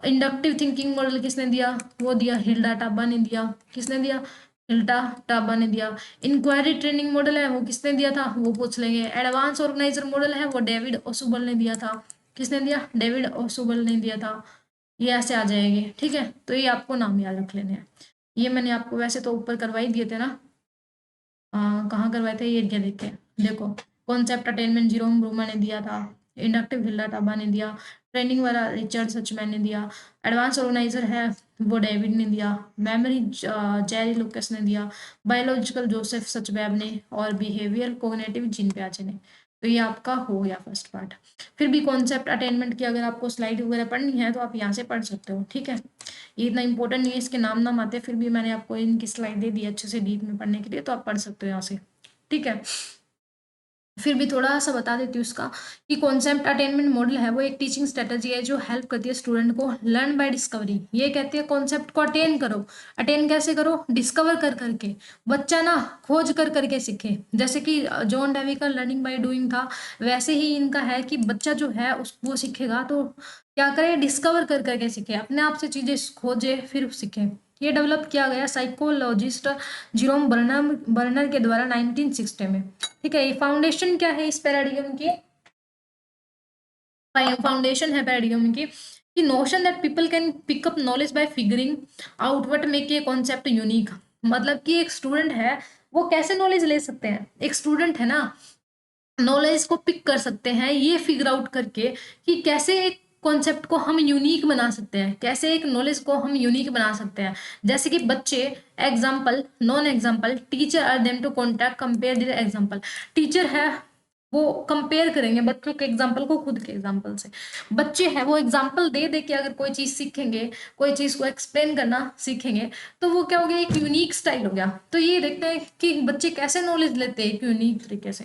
इंडक्टिव थिंकिंग मॉडल किसने दिया? वो दिया हिल्डा टाबा ने दिया। किसने दिया? हिल्डा टाबा ने दिया। इंक्वायरी ट्रेनिंग मॉडल है वो किसने दिया था? वो पूछ लेंगे। एडवांस ऑर्गेनाइजर मॉडल है वो डेविड ओसुबल ने दिया था। किसने दिया? डेविड ओसुबल ने दिया था। ये ऐसे आ जाएंगे, ठीक है। तो ये आपको नाम याद रख लेने हैं। ये मैंने आपको वैसे तो ऊपर करवा ही दिए थे ना, कहाँ करवाए थे, ये क्या देखते हैं। देखो कॉन्सेप्ट अटेनमेंट जीरोम ब्रूमर ने दिया था, इंडक्टिव हिल्डा टाबा ने दिया, ट्रेनिंग वाला रिचर्ड सचमैन ने दिया, एडवांस ऑर्गेनाइजर है वो डेविड ने दिया, मेमोरी जेरी लुकस ने दिया, बायोलॉजिकल जोसेफ सचवेब ने, और बिहेवियर कोग्निटिव जीन पियाजे ने। तो ये आपका हो गया फर्स्ट पार्ट। फिर भी कॉन्सेप्ट अटेनमेंट की अगर आपको स्लाइड वगैरह पढ़नी है तो आप यहाँ से पढ़ सकते हो, ठीक है। ये इतना इंपॉर्टेंट नहीं है, इसके नाम आते, फिर भी मैंने आपको इनकी स्लाइड दे दी अच्छे से डीप में पढ़ने के लिए, तो आप पढ़ सकते हो यहाँ से, ठीक है। फिर भी थोड़ा सा बता देती हूँ उसका, कि कॉन्सेप्ट अटेनमेंट मॉडल है वो एक टीचिंग स्ट्रेटजी है जो हेल्प करती है स्टूडेंट को लर्न बाय डिस्कवरी। ये कहती है कॉन्सेप्ट को अटेन करो। अटेन कैसे करो? डिस्कवर कर करके। बच्चा ना खोज कर करके सीखे। जैसे कि जॉन डेवी का लर्निंग बाय डूइंग था, वैसे ही इनका है कि बच्चा जो है उस वो सीखेगा तो क्या करे, डिस्कवर कर करके सीखे, अपने आप से चीजें खोजे फिर सीखे। ये डेवलप किया गया साइकोलॉजिस्ट जिरोम बर्नर के द्वारा 1960 में, ठीक है। ये फाउंडेशन क्या है इस पैराडिगम की? फाउंडेशन है पैराडिगम की कि notion that people can pick up knowledge by figuring out what make a concept unique. मतलब कि एक स्टूडेंट है वो कैसे नॉलेज ले सकते हैं, एक स्टूडेंट है ना नॉलेज को पिक कर सकते हैं ये फिगर आउट करके कि कैसे एक कॉन्सेप्ट को हम यूनिक बना सकते हैं, कैसे एक नॉलेज को हम यूनिक बना सकते हैं। जैसे कि बच्चे example non example teacher are them to contact compare their example. Teacher है वो कंपेयर करेंगे बच्चों के एग्जाम्पल को खुद के एग्जाम्पल से। बच्चे हैं वो एग्जाम्पल दे दे के अगर कोई चीज सीखेंगे, कोई चीज को एक्सप्लेन करना सीखेंगे, तो वो क्या हो गया, एक यूनिक स्टाइल हो गया। तो ये देखते हैं कि बच्चे कैसे नॉलेज लेते हैं एक यूनिक तरीके से,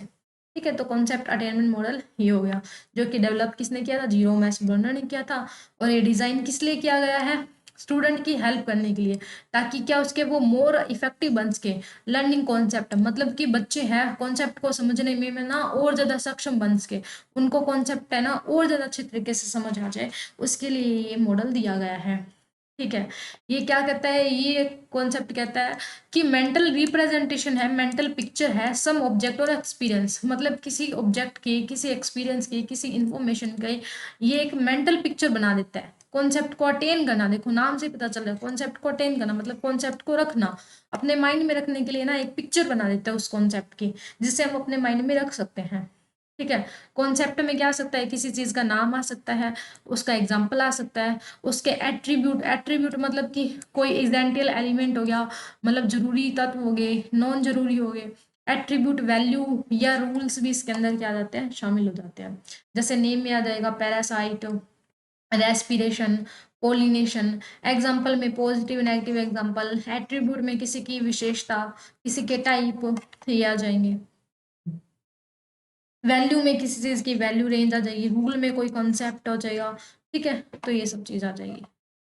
ठीक है। तो कॉन्सेप्ट अटेनमेंट मॉडल ये हो गया, जो कि डेवलप किसने किया था? जीरोम एस बर्नर ने किया था। और ये डिजाइन किस लिए किया गया है? स्टूडेंट की हेल्प करने के लिए, ताकि क्या उसके वो मोर इफेक्टिव बन सके लर्निंग कॉन्सेप्ट। मतलब कि बच्चे हैं कॉन्सेप्ट को समझने में ना और ज्यादा सक्षम बन सके, उनको कॉन्सेप्ट है ना और ज्यादा अच्छे तरीके से समझ आ जाए, उसके लिए ये मॉडल दिया गया है, ठीक है। ये क्या कहता है, ये कॉन्सेप्ट कहता है कि मेंटल रिप्रेजेंटेशन है, मेंटल पिक्चर है सम ऑब्जेक्ट और एक्सपीरियंस। मतलब किसी ऑब्जेक्ट की, किसी एक्सपीरियंस की, किसी इंफॉर्मेशन की ये एक मेंटल पिक्चर बना देता है। कॉन्सेप्ट को अटेन करना, देखो नाम से पता चल रहा है, कॉन्सेप्ट को अटेन करना मतलब कॉन्सेप्ट को रखना, अपने माइंड में रखने के लिए ना एक पिक्चर बना देता है उस कॉन्सेप्ट की, जिससे हम अपने माइंड में रख सकते हैं, ठीक है। कॉन्सेप्ट में क्या आ सकता है, किसी चीज का नाम आ सकता है, उसका एग्जाम्पल आ सकता है, उसके एट्रीब्यूट, एट्रीब्यूट मतलब कि कोई एग्जेंटियल एलिमेंट हो गया, मतलब जरूरी तत्व हो गए, नॉन जरूरी हो गए। एट्रीब्यूट वैल्यू या रूल्स भी इसके अंदर क्या आ जाते हैं, शामिल हो जाते हैं। जैसे नेम में आ जाएगा पैरासाइट, रेस्पिरेशन, पोलिनेशन। एग्जाम्पल में पॉजिटिव नेगेटिव एग्जाम्पल, एट्रीब्यूट में किसी की विशेषता, किसी के टाइप, ये आ जाएंगे। वैल्यू में किसी चीज की वैल्यू रेंज आ जाएगी, रूल में कोई कॉन्सेप्ट हो जाएगा, ठीक है। तो ये सब चीज आ जाएगी।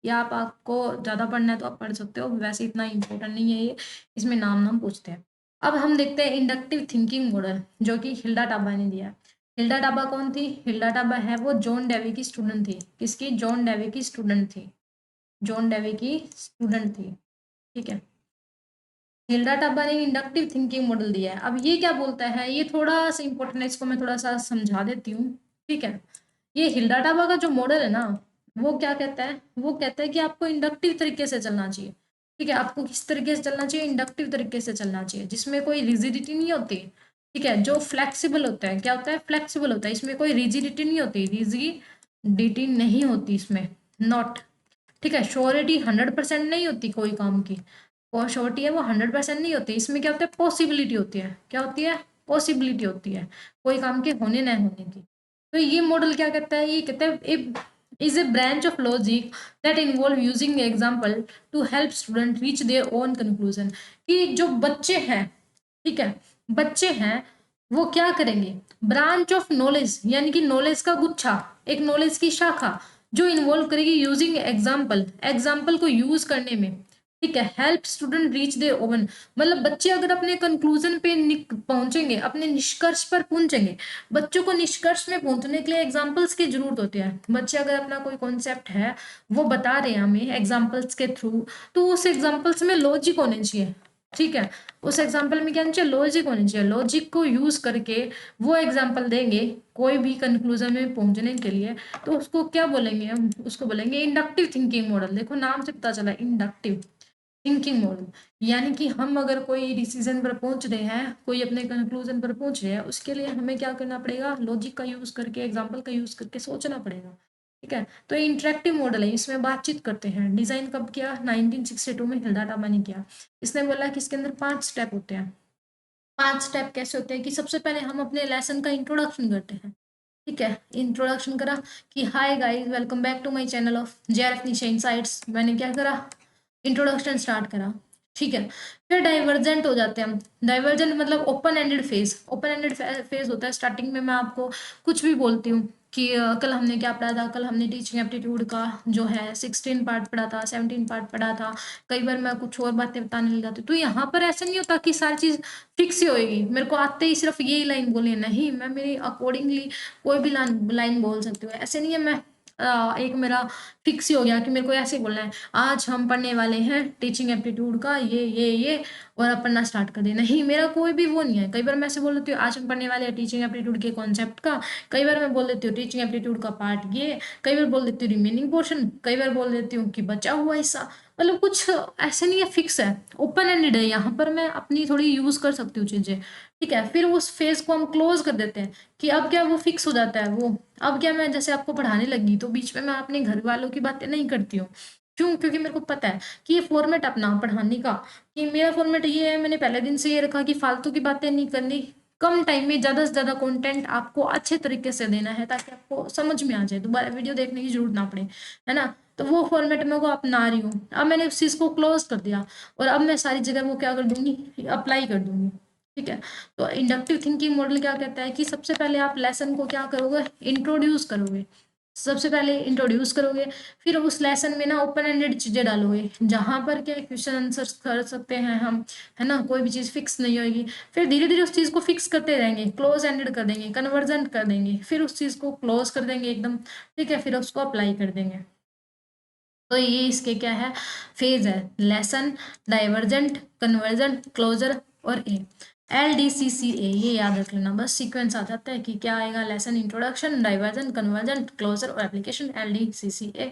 या आपको ज्यादा पढ़ना है तो आप पढ़ सकते हो, वैसे इतना इंपॉर्टेंट नहीं है ये, इसमें नाम नाम पूछते हैं। अब हम देखते हैं इंडक्टिव थिंकिंग मॉडल, जो कि हिल्डा टाबा ने दिया है। हिल्डा टाबा कौन थी? हिल्डा टाबा है वो जॉन डेवी की स्टूडेंट थी। किसकी? जॉन डेवी की स्टूडेंट थी। जॉन डेवी की स्टूडेंट थी। ठीक है। हिल्डा टाबा ने इंडक्टिव थिंकिंग मॉडल दिया है। अब ये क्या बोलता है, ये थोड़ा सा इंपॉर्टेंट है, इसको मैं थोड़ा सा समझा देती हूँ। ठीक है। ये हिल्डा टाबा का जो मॉडल है ना, वो क्या कहता है? वो कहता है कि आपको इंडक्टिव तरीके से चलना चाहिए। ठीक है। आपको किस तरीके से चलना चाहिए? इंडक्टिव तरीके से चलना चाहिए, जिसमें कोई रिजिडिटी नहीं होती। ठीक है। जो फ्लेक्सिबल होता है, क्या होता है? फ्लेक्सिबल होता है। इसमें कोई रिजिडिटी नहीं होती, रिजिडिटी नहीं होती इसमें। नॉट। ठीक है। श्योरिटी 100% नहीं होती कोई काम की। और श्योरिटी है वो 100% नहीं होती। इसमें क्या होता है? पॉसिबिलिटी होती है। क्या होती है? पॉसिबिलिटी होती है कोई काम के होने न होने की। तो ये मॉडल क्या कहता है? ये कहता है is a branch of logic that involve using example to help student reach their own conclusion. कि जो बच्चे हैं, ठीक है, बच्चे हैं, वो क्या करेंगे? ब्रांच ऑफ नॉलेज, यानी कि नॉलेज का गुच्छा, एक नॉलेज की शाखा जो इन्वॉल्व करेगी यूजिंग एग्जाम्पल, एग्जाम्पल को यूज करने में। ठीक है। Help student reach their own, मतलब बच्चे अगर अपने कंक्लूजन पे पहुंचेंगे, अपने निष्कर्ष पर पहुंचेंगे। बच्चों को निष्कर्ष में पहुंचने के लिए एग्जाम्पल्स की जरूरत होती है। बच्चे अगर अपना कोई कॉन्सेप्ट है वो बता रहे हैं हमें एग्जाम्पल्स के थ्रू, तो उस एग्जाम्पल्स में लॉजिक होने चाहिए। ठीक है। उस एग्जाम्पल में क्या होना चाहिए? लॉजिक होनी चाहिए। लॉजिक को यूज करके वो एग्जाम्पल देंगे कोई भी कंक्लूजन में पहुंचने के लिए, तो उसको क्या बोलेंगे? हम उसको बोलेंगे इंडक्टिव थिंकिंग मॉडल। देखो नाम से पता चला, इंडक्टिव थिंकिंग मॉडल। यानी कि हम अगर कोई डिसीजन पर पहुंच रहे हैं, कोई अपने कंक्लूजन पर पहुंच रहे हैं, उसके लिए हमें क्या करना पड़ेगा? लॉजिक का यूज करके, एग्जाम्पल का यूज करके सोचना पड़ेगा। ठीक है। तो ये इंटरेक्टिव मॉडल है, इसमें बातचीत करते हैं। डिजाइन कब किया? 1962 में हिल्डा टाबा ने किया। इसने बोला कि इसके अंदर 5 स्टेप होते हैं। 5 स्टेप कैसे होते हैं? कि सबसे पहले हम अपने लेसन का इंट्रोडक्शन करते हैं। ठीक है। इंट्रोडक्शन करा कि hi guys, welcome back to my channel of JRF Nisha insights. मैंने क्या करा? इंट्रोडक्शन स्टार्ट करा। ठीक है। फिर डाइवर्जेंट हो जाते हैं हम। डाइवर्जेंट मतलब open ended phase. Open ended phase होता है, स्टार्टिंग में मैं आपको कुछ भी बोलती हूँ कि कल हमने क्या पढ़ा था। कल हमने टीचिंग एप्टीट्यूड का जो है 16 पार्ट पढ़ा था, 17 पार्ट पढ़ा था। कई बार मैं कुछ और बातें बताने लग जाती हूँ। तो यहाँ पर ऐसा नहीं होता कि सारी चीज फिक्स ही होएगी, मेरे को आते ही सिर्फ यही लाइन बोलनी है। नहीं, मैं मेरी अकॉर्डिंगली कोई भी लाइन बोल सकती हूँ। ऐसे नहीं है मैं एक मेरा फिक्स ही हो गया कि मेरे को ऐसे ही बोलना है। आज हम पढ़ने वाले हैं टीचिंग एप्टीट्यूड का ये और अब पढ़ना स्टार्ट कर देना। नहीं, मेरा कोई भी वो नहीं है। कई बार मैं ऐसे बोल देती हूँ आज हम पढ़ने वाले हैं टीचिंग एप्टीट्यूड के कॉन्सेप्ट का। कई बार मैं बोल देती हूँ टीचिंग एप्टीट्यूड का पार्ट ये। कई बार बोल देती हूँ रिमेनिंग पोर्शन। कई बार बोल देती हूँ कि बचा हुआ हिस्सा। मतलब कुछ ऐसे नहीं है, फिक्स है, ओपन एंडेड है। यहाँ पर मैं अपनी थोड़ी यूज कर सकती हूँ चीजें। ठीक है। फिर उस फेज को हम क्लोज कर देते हैं कि अब क्या वो फिक्स हो जाता है वो। अब क्या, मैं जैसे आपको पढ़ाने लगी तो बीच में मैं अपने घर वालों की बातें नहीं करती हूँ। क्यों? क्योंकि मेरे को पता है कि ये फॉर्मेट अपना पढ़ाने का, कि मेरा फॉर्मेट ये है। मैंने पहले दिन से ये रखा कि फालतू की बातें नहीं करनी। कम टाइम में ज्यादा से ज्यादा कंटेंट आपको अच्छे तरीके से देना है, ताकि आपको समझ में आ जाए, दोबारा वीडियो देखने की जरूरत ना पड़े, है ना। तो वो फॉर्मेट मैं को अपना रही हूँ। अब मैंने उस चीज को क्लोज कर दिया और अब मैं सारी जगह वो क्या कर दूंगी? अप्लाई कर दूंगी। ठीक है। तो इंडक्टिव थिंकिंग मॉडल क्या कहता है कि सबसे पहले आप लेसन को क्या करोगे? इंट्रोड्यूस करोगे। सबसे पहले इंट्रोड्यूस करोगे, फिर उस लेसन में ना ओपन एंडेड चीजें डालोगे, जहां पर क्या क्वेश्चन आंसर कर सकते हैं हम, है ना। कोई भी चीज फिक्स नहीं होगी। फिर धीरे धीरे उस चीज को फिक्स करते रहेंगे, क्लोज एंडेड कर देंगे, कन्वर्जन कर देंगे, फिर उस चीज को क्लोज कर देंगे एकदम। ठीक है। फिर उसको अप्लाई कर देंगे। तो ये इसके क्या है? फेज है। लेसन, डाइवर्जेंट, कन्वर्जन, क्लोजर और ए। LDCCA, ये याद रख लेना बस। सीक्वेंस आ जाता है कि क्या आएगा? Lesson, introduction, diversion, conversion, closure और application. LDCCA।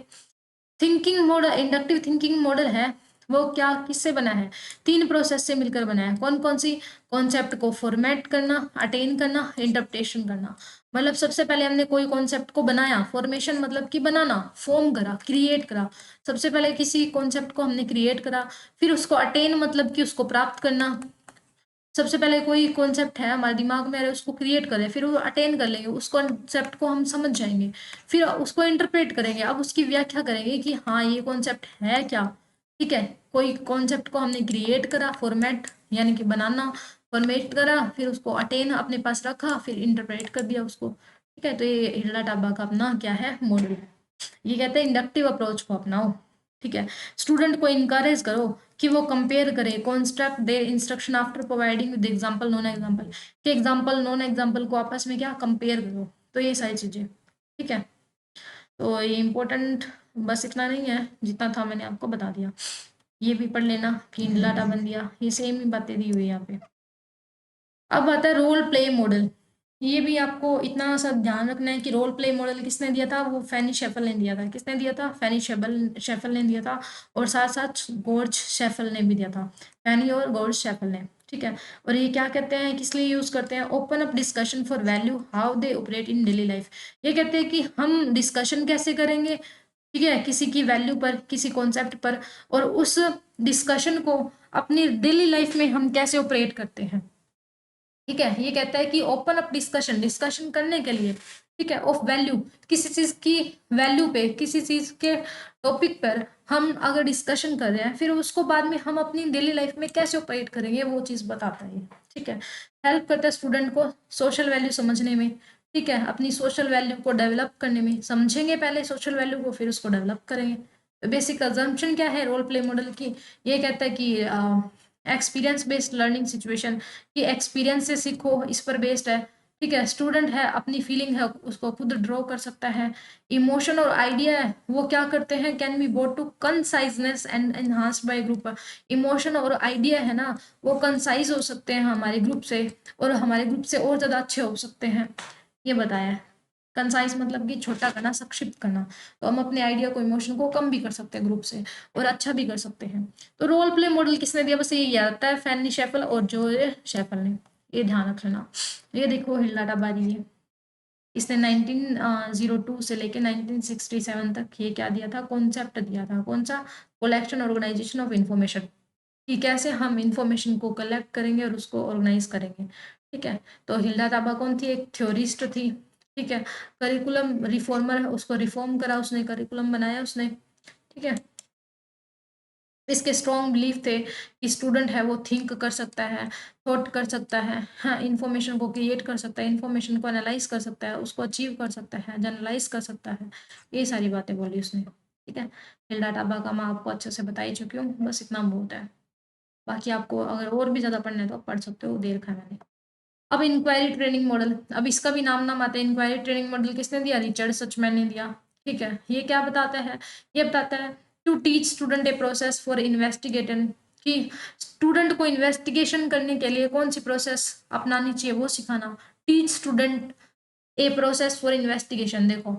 Thinking model, inductive thinking model है वो क्या, किससे बना है? 3 प्रोसेस से मिलकर बना है। कौन कौन सी? कॉन्सेप्ट को फॉर्मेट करना, अटेन करना, इंटरप्रिटेशन करना। मतलब सबसे पहले हमने कोई कॉन्सेप्ट को बनाया। फॉर्मेशन मतलब कि बनाना, फॉर्म करा, क्रिएट करा। सबसे पहले किसी कॉन्सेप्ट को हमने क्रिएट करा। फिर उसको अटेन मतलब कि उसको प्राप्त करना। सबसे पहले कोई कॉन्सेप्ट है हमारे दिमाग में, उसको क्रिएट करें, फिर वो अटेन कर लेंगे, उस कॉन्सेप्ट को हम समझ जाएंगे। फिर उसको इंटरप्रेट करेंगे, अब उसकी व्याख्या करेंगे कि हाँ ये कॉन्सेप्ट है क्या। ठीक है। कोई कॉन्सेप्ट को हमने क्रिएट करा, फॉर्मेट यानी कि बनाना, फॉर्मेट करा, फिर उसको अटेन अपने पास रखा, फिर इंटरप्रेट कर दिया उसको। ठीक है। तो ये हिल्डा टाबा का अपना क्या है? मॉडल है। ये कहते हैं इंडक्टिव अप्रोच को अपनाओ। ठीक है। स्टूडेंट को इनकरेज करो कि वो कंपेयर करे, construct there instruction after providing with example non example, कि एग्जांपल नॉन एग्जांपल को आपस में क्या कंपेयर करो। तो ये सारी चीजें, ठीक है। तो ये इम्पोर्टेंट बस इतना नहीं है, जितना था मैंने आपको बता दिया। ये भी पढ़ लेना कि लाटा बन दिया, ये सेम ही बातें दी हुई है यहाँ पे। अब आता है रोल प्ले मॉडल। ये भी आपको इतना सा ध्यान रखना है कि रोल प्ले मॉडल किसने दिया था, वो फैनी शेफल ने दिया था। किसने दिया था? फैनी शेफल ने दिया था, और साथ साथ गॉर्ज शेफल ने भी दिया था, फैनी और गॉर्ज शेफल ने, ठीक है। और ये क्या कहते हैं, किस लिए यूज करते हैं? Open up discussion for value how they operate in daily life. ये कहते हैं कि हम डिस्कशन कैसे करेंगे, ठीक है, किसी की वैल्यू पर, किसी कॉन्सेप्ट पर, और उस डिस्कशन को अपनी डेली लाइफ में हम कैसे ऑपरेट करते हैं, ठीक है। ये कहता है कि ओपन अप डिस्कशन, डिस्कशन करने के लिए, ठीक है, ऑफ वैल्यू, किसी चीज की वैल्यू पे, किसी चीज के टॉपिक पर हम अगर डिस्कशन कर रहे हैं, फिर उसको बाद में हम अपनी डेली लाइफ में कैसे ऑपरेट करेंगे, वो चीज बताता है, ठीक है। हेल्प करता है स्टूडेंट को सोशल वैल्यू समझने में, ठीक है, अपनी सोशल वैल्यू को डेवलप करने में। समझेंगे पहले सोशल वैल्यू को, फिर उसको डेवलप करेंगे। तो बेसिक अजम्पशन क्या है रोल प्ले मॉडल की? ये कहता है कि एक्सपीरियंस बेस्ड लर्निंग सिचुएशन, कि एक्सपीरियंस से सीखो, इस पर बेस्ड है, ठीक है। स्टूडेंट है, अपनी फीलिंग है उसको खुद ड्रॉ कर सकता है। इमोशन और आइडिया है, वो क्या करते हैं, can be brought to consciousness and enhanced by group. Emotion और आइडिया है ना, वो कंसाइज हो सकते हैं हमारे ग्रुप से, और हमारे ग्रुप से और ज़्यादा अच्छे हो सकते हैं, ये बताया है। कंसाइज मतलब कि छोटा करना, संक्षिप्त करना। तो हम अपने आइडिया को, इमोशन को कम भी कर सकते हैं ग्रुप से, और अच्छा भी कर सकते हैं। तो रोल प्ले मॉडल किसने दिया? बस ये याद आता है, फैनी शेफल और जॉर्ज शेफल ने। ये ध्यान रख लेना। ये देखो हिल्ला डाबारी है, इसने 1902 से लेके 1967 तक ये क्या दिया था, कॉन्सेप्ट दिया था। कौन सा? कलेक्शन ऑर्गेनाइजेशन ऑफ इंफॉर्मेशन, कि कैसे हम इंफॉर्मेशन को कलेक्ट करेंगे और उसको ऑर्गेनाइज करेंगे, ठीक है। तो हिल्डा ताबा कौन थी? एक थ्योरिस्ट थी, ठीक है। करिकुलम रिफॉर्मर है, उसको रिफॉर्म करा उसने, करिकुलम बनाया उसने, ठीक है। इसके स्ट्रॉन्ग बिलीफ थे कि स्टूडेंट है वो थिंक कर सकता है, थॉट कर सकता है, हाँ, इन्फॉर्मेशन को क्रिएट कर सकता है, इन्फॉर्मेशन को एनालाइज कर सकता है, उसको अचीव कर सकता है, जनरलाइज कर सकता है। ये सारी बातें बोली उसने, ठीक है। हिल्डा टाबा का मैं आपको अच्छे से बता ही चुकी हूँ, बस इतना बहुत है। बाकी आपको अगर और भी ज़्यादा पढ़ना है तो आप पढ़ सकते हो, दे रखा है मैंने। अब इंक्वायरी ट्रेनिंग मॉडल, अब इसका भी नाम आता है। इंक्वायरी ट्रेनिंग मॉडल किसने दिया? रिचर्ड सचमैन ने दिया, ठीक है। ये क्या बताता है? ये बताता है to teach student a process for investigation, कि स्टूडेंट को इन्वेस्टिगेशन करने के लिए कौन सी प्रोसेस अपनानी चाहिए वो सिखाना। Teach student a process for investigation, देखो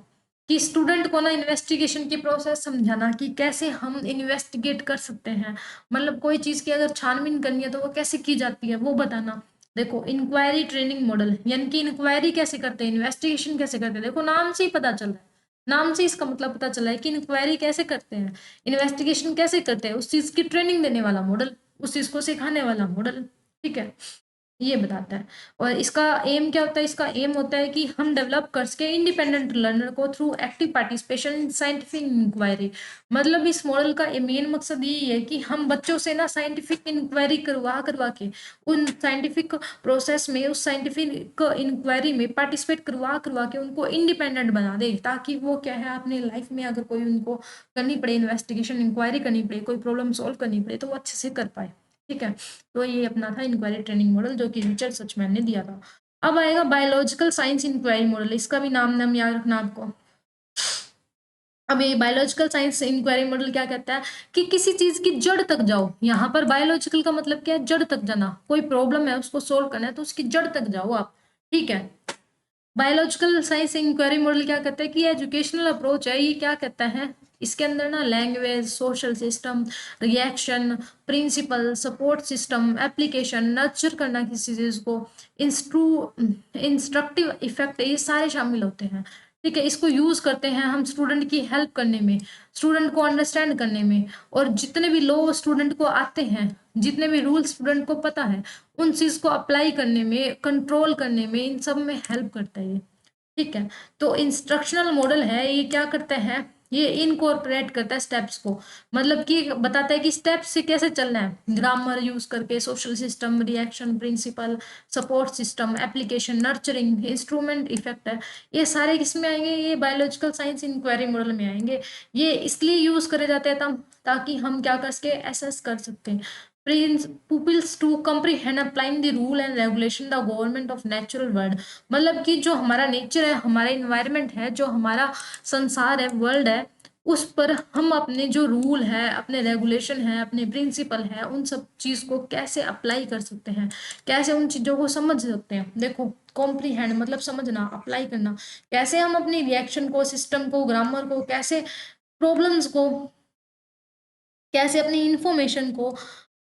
कि स्टूडेंट को ना इन्वेस्टिगेशन की प्रोसेस समझाना, कि कैसे हम इन्वेस्टिगेट कर सकते हैं, मतलब कोई चीज की अगर छानबीन करनी है तो वो कैसे की जाती है वो बताना। देखो इंक्वायरी ट्रेनिंग मॉडल, यानी कि इंक्वायरी कैसे करते हैं, इन्वेस्टिगेशन कैसे करते हैं। देखो नाम से ही पता चल रहा है, नाम से इसका मतलब पता चला है कि इंक्वायरी कैसे करते हैं, इन्वेस्टिगेशन कैसे करते हैं, उस चीज की ट्रेनिंग देने वाला मॉडल, उस चीज को सिखाने वाला मॉडल, ठीक है। ये बताता है। और इसका एम क्या होता है? इसका एम होता है कि हम डेवलप कर सके इंडिपेंडेंट लर्नर को through active participation in scientific inquiry. मतलब इस मॉडल का मेन मकसद यही है कि हम बच्चों से ना साइंटिफिक इंक्वायरी करवा करवा के उन साइंटिफिक प्रोसेस में, उस साइंटिफिक इंक्वायरी में पार्टिसिपेट करवा करवा के उनको इंडिपेंडेंट बना दे, ताकि वो क्या है अपनी लाइफ में अगर कोई उनको करनी पड़े, इन्वेस्टिगेशन इंक्वायरी करनी पड़े, कोई प्रॉब्लम सॉल्व करनी पड़े, तो वो अच्छे से कर पाए, ठीक है। तो ये अपना था इंक्वायरी ट्रेनिंग मॉडल, जो कि रिचर्ड सचमैन ने दिया था। अब आएगा बायोलॉजिकल साइंस इंक्वायरी मॉडल, इसका भी नाम याद रखना आपको। अब ये बायोलॉजिकल साइंस इंक्वायरी मॉडल क्या कहता है कि किसी चीज की जड़ तक जाओ। यहाँ पर बायोलॉजिकल का मतलब क्या है? जड़ तक जाना। कोई प्रॉब्लम है उसको सोल्व करना है तो उसकी जड़ तक जाओ आप, ठीक है। बायोलॉजिकल साइंस इंक्वायरी मॉडल क्या कहता है कि एजुकेशनल अप्रोच है। ये क्या कहता है? इसके अंदर ना language, social system, reaction, principle, support system, application, nurture करना किसी चीज को, इंस्ट्रक्टिव इफेक्ट, ये सारे शामिल होते हैं, ठीक है। इसको यूज करते हैं हम स्टूडेंट की हेल्प करने में, स्टूडेंट को अंडरस्टैंड करने में, और जितने भी लॉ स्टूडेंट को आते हैं, जितने भी रूल स्टूडेंट को पता है, उन चीज को अप्लाई करने में, कंट्रोल करने में, इन सब में हेल्प करता है ये, ठीक है। तो इंस्ट्रक्शनल मॉडल है, ये क्या करता है? ये इनकॉर्पोरेट करता है स्टेप्स को, मतलब कि बताता है कि स्टेप्स से कैसे चलना है, ग्रामर यूज करके, social system, reaction principle, support system, application, nurturing, instrument, effector, ये सारे किसमें आएंगे, ये बायोलॉजिकल साइंस इंक्वायरी मॉडल में आएंगे। ये इसलिए यूज करे जाते हैं तब ताकि हम क्या कर सके, एसेस कर सकते हैं pupils to comprehend applying the rule and regulation the government of natural world, मतलब कि जो हमारा नेचर है, हमारा इन्वायरमेंट है, जो हमारा संसार है, वर्ल्ड है, उस पर हम अपने जो रूल है, अपने रेगुलेशन है, अपने प्रिंसिपल है, उन सब चीज को कैसे अप्लाई कर सकते हैं, कैसे उन चीजों को समझ सकते हैं। देखो कॉम्प्रीहेंड मतलब समझना, अप्लाई करना, कैसे हम अपनी रिएक्शन को, सिस्टम को, ग्रामर को, कैसे प्रॉब्लम्स को, कैसे अपनी इंफॉर्मेशन को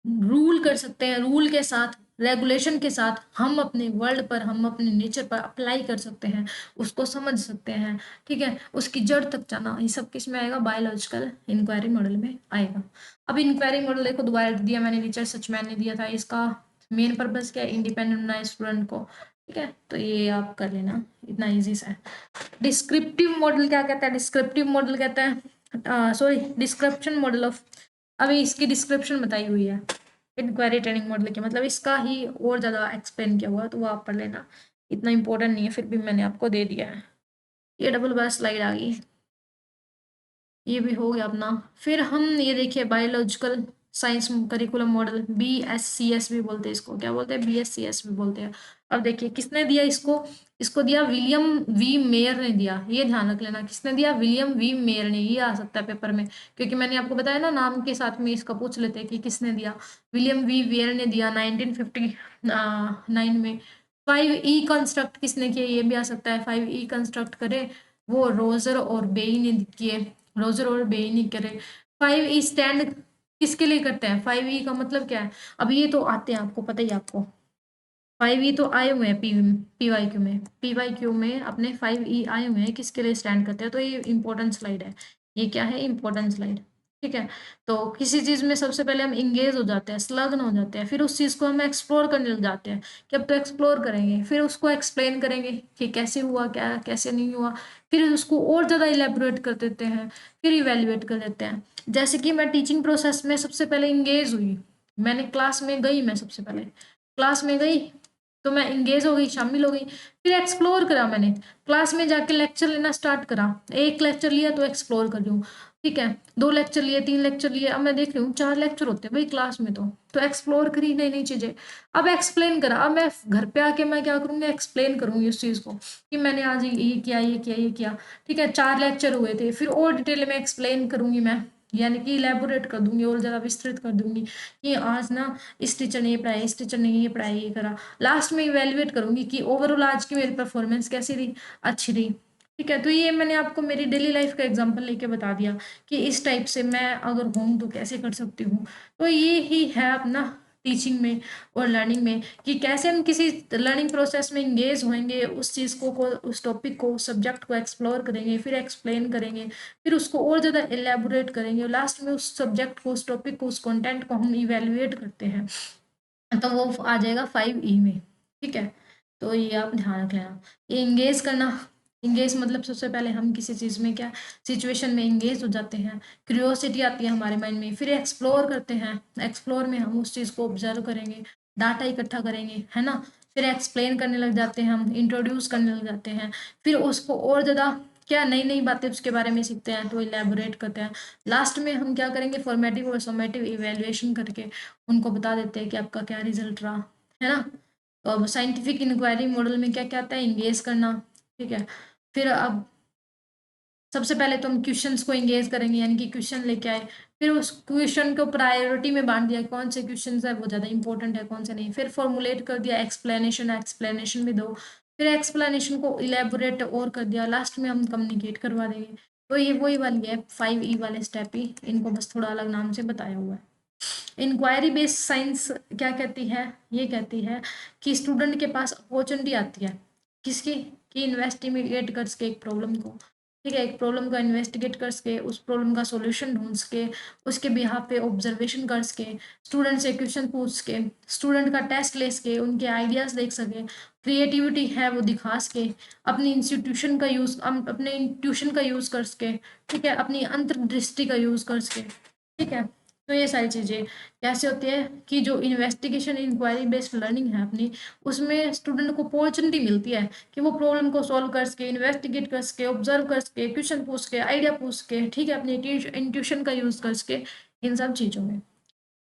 रूल कर सकते हैं, रूल के साथ, रेगुलेशन के साथ हम अपने वर्ल्ड पर, हम अपने नेचर पर अप्लाई कर सकते हैं, उसको समझ सकते हैं। ठीक है, उसकी जड़ तक जाना, ये सब किस में आएगा, बायोलॉजिकल इंक्वायरी मॉडल में आएगा। अब इंक्वायरी मॉडल देखो दोबारा दिया मैंने, रिचर्ड सचमैन ने दिया था। इसका मेन पर्पज क्या है, इंडिपेंडेंट बनाए स्टूडेंट को। ठीक है, तो ये आप कर लेना, इतना ईजी सा है। डिस्क्रिप्टिव मॉडल क्या कहता है, डिस्क्रिप्टिव मॉडल कहता है, सॉरी, डिस्क्रिप्शन मॉडल ऑफ, अभी इसकी डिस्क्रिप्शन बताई हुई है इंक्वायरी ट्रेनिंग मॉडल की, मतलब इसका ही और ज़्यादा एक्सप्लेन किया हुआ है, तो वो आप पढ़ लेना, इतना इंपॉर्टेंट नहीं है, फिर भी मैंने आपको दे दिया है। ये डबल बार स्लाइड आ गई, ये भी हो गया अपना। फिर हम ये देखिए biological science curriculum model, BSCS भी बोलते हैं इसको, क्या बोलते हैं, BSCS भी बोलते हैं। अब देखिए किसने दिया इसको, इसको दिया विलियम वी मेयर ने दिया, ये ध्यान रख लेना, किसने दिया, विलियम वी मेयर ने, ये आ सकता है पेपर में, क्योंकि मैंने आपको बताया ना नाम के साथ में इसका पूछ लेते हैं कि किसने दिया। विलियम वी मेयर ने दिया 1959 में। 5E कंस्ट्रक्ट किसने किया, ये भी आ सकता है, 5E कंस्ट्रक्ट करे वो रोजर और बेई ने किए, रोजर और बेई नहीं करे। 5E स्टैंड किसके लिए करते हैं, 5E का मतलब क्या है, अब ये तो आते हैं, आपको पता ही है आपको, 5E तो आए हुए हैं PYQ में, PYQ में अपने 5E आए हुए हैं, किसके लिए स्टैंड करते हैं, तो ये इंपॉर्टेंट स्लाइड है, ये क्या है, इंपॉर्टेंट स्लाइड। ठीक है, तो किसी चीज में सबसे पहले हम इंगेज हो जाते हैं, संलग्न हो जाते हैं, फिर उस चीज को हम एक्सप्लोर करने लग जाते हैं, कि अब तो एक्सप्लोर करेंगे, फिर उसको एक्सप्लेन करेंगे कि कैसे हुआ, क्या कैसे नहीं हुआ, फिर उसको और ज्यादा इलेबोरेट कर देते हैं, फिर इवेल्युएट कर देते हैं। जैसे कि मैं टीचिंग प्रोसेस में सबसे पहले इंगेज हुई, मैंने क्लास में गई, मैं सबसे पहले क्लास में गई, तो मैं इंगेज हो गई, शामिल हो गई, फिर एक्सप्लोर करा मैंने, क्लास में जाके लेक्चर लेना स्टार्ट करा, एक लेक्चर लिया तो एक्सप्लोर कर रही हूँ। ठीक है, 2 लेक्चर लिए, 3 लेक्चर लिए, अब मैं देख रही हूँ 4 लेक्चर होते हैं भाई क्लास में, तो एक्सप्लोर करी नई नई चीजें, अब एक्सप्लेन करा, अब मैं घर पे आके मैं क्या करूँगी, एक्सप्लेन करूँगी उस चीज को, कि मैंने आज ये किया, ये किया, ये किया। ठीक है, 4 लेक्चर हुए थे, फिर और डिटेल में एक्सप्लेन करूंगी मैं, यानी कि इलेबोरेट कर दूंगी और ज़्यादा विस्तृत कर दूंगी, कि आज ना इस टीचर ने ये पढ़ाया, इस टीचर ने ये पढ़ाया, ये करा। लास्ट में इवेल्युएट करूंगी कि ओवरऑल आज की मेरी परफॉर्मेंस कैसी रही, अच्छी रही। ठीक है, तो ये मैंने आपको मेरी डेली लाइफ का एग्जांपल लेके बता दिया कि इस टाइप से मैं अगर हूँ तो कैसे कर सकती हूँ। तो ये ही है अपना टीचिंग में और लर्निंग में, कि कैसे हम किसी लर्निंग प्रोसेस में इंगेज होंगे, उस चीज़ को उस टॉपिक को, उस सब्जेक्ट को एक्सप्लोर करेंगे, फिर एक्सप्लेन करेंगे, फिर उसको और ज़्यादा एलेबोरेट करेंगे, लास्ट में उस सब्जेक्ट को, उस टॉपिक को, उस कंटेंट को हम इवेल्युएट करते हैं, तो वो आ जाएगा 5E में। ठीक है, तो ये आप ध्यान रख लेना, ये इंगेज करना, इंगेज मतलब सबसे पहले हम किसी चीज़ में क्या, सिचुएशन में इंगेज हो जाते हैं, क्यूरियोसिटी आती है हमारे माइंड में, फिर एक्सप्लोर करते हैं, एक्सप्लोर में हम उस चीज़ को ऑब्जर्व करेंगे, डाटा इकट्ठा करेंगे, है ना, फिर एक्सप्लेन करने लग जाते हैं, हम इंट्रोड्यूस करने लग जाते हैं, फिर उसको और ज़्यादा क्या नई नई बातें उसके बारे में सीखते हैं, तो इलेबोरेट करते हैं। लास्ट में हम क्या करेंगे, फॉर्मेटिव और समेटिव इवेल्युएशन करके उनको बता देते हैं कि आपका क्या रिजल्ट रहा, है ना। तो अब साइंटिफिक इंक्वायरी मॉडल में क्या क्या आता है, इंगेज करना। ठीक है, फिर अब सबसे पहले तो हम क्वेश्चंस को इंगेज करेंगे, यानी कि क्वेश्चन लेके आए, फिर उस क्वेश्चन को प्रायोरिटी में बांट दिया, कौन से क्वेश्चन है वो ज़्यादा इंपॉर्टेंट है, कौन से नहीं, फिर फॉर्मुलेट कर दिया, एक्सप्लेनेशन, एक्सप्लेनेशन भी दो, फिर एक्सप्लेनेशन को इलेबोरेट और कर दिया, लास्ट में हम कम्युनिकेट करवा देंगे। तो ये वही वाली है 5E वाले स्टेप ही, इनको बस थोड़ा अलग नाम से बताया हुआ है। इंक्वायरी बेस्ड साइंस क्या कहती है, ये कहती है कि स्टूडेंट के पास अपॉर्चुनिटी आती है, किसकी, कि इन्वेस्टिगेट कर सके एक प्रॉब्लम को। ठीक है, एक प्रॉब्लम का इन्वेस्टिगेट कर सके, उस प्रॉब्लम का सॉल्यूशन ढूंढ सके, उसके बिहाफ पे ऑब्जर्वेशन कर सके, स्टूडेंट से क्वेश्चन पूछ सके, स्टूडेंट का टेस्ट ले सके, उनके आइडियाज़ देख सके, क्रिएटिविटी है वो दिखा सके, अपनी इंस्टीट्यूशन का यूज़ अपने इंट्यूशन का यूज़ कर सके, ठीक है, अपनी अंतर्दृष्टि का यूज़ कर सके। ठीक है, तो ये सारी चीज़ें कैसे होती है कि जो इन्वेस्टिगेशन इंक्वायरी बेस्ड लर्निंग है अपनी, उसमें स्टूडेंट को अपॉर्चुनिटी मिलती है कि वो प्रॉब्लम को सॉल्व कर सके, इन्वेस्टिगेट कर सके, ऑब्जर्व कर सके, क्वेश्चन पूछ सके, आइडिया पूछ सके, ठीक है, अपनी इंट्यूशन का यूज़ कर सके इन सब चीज़ों में।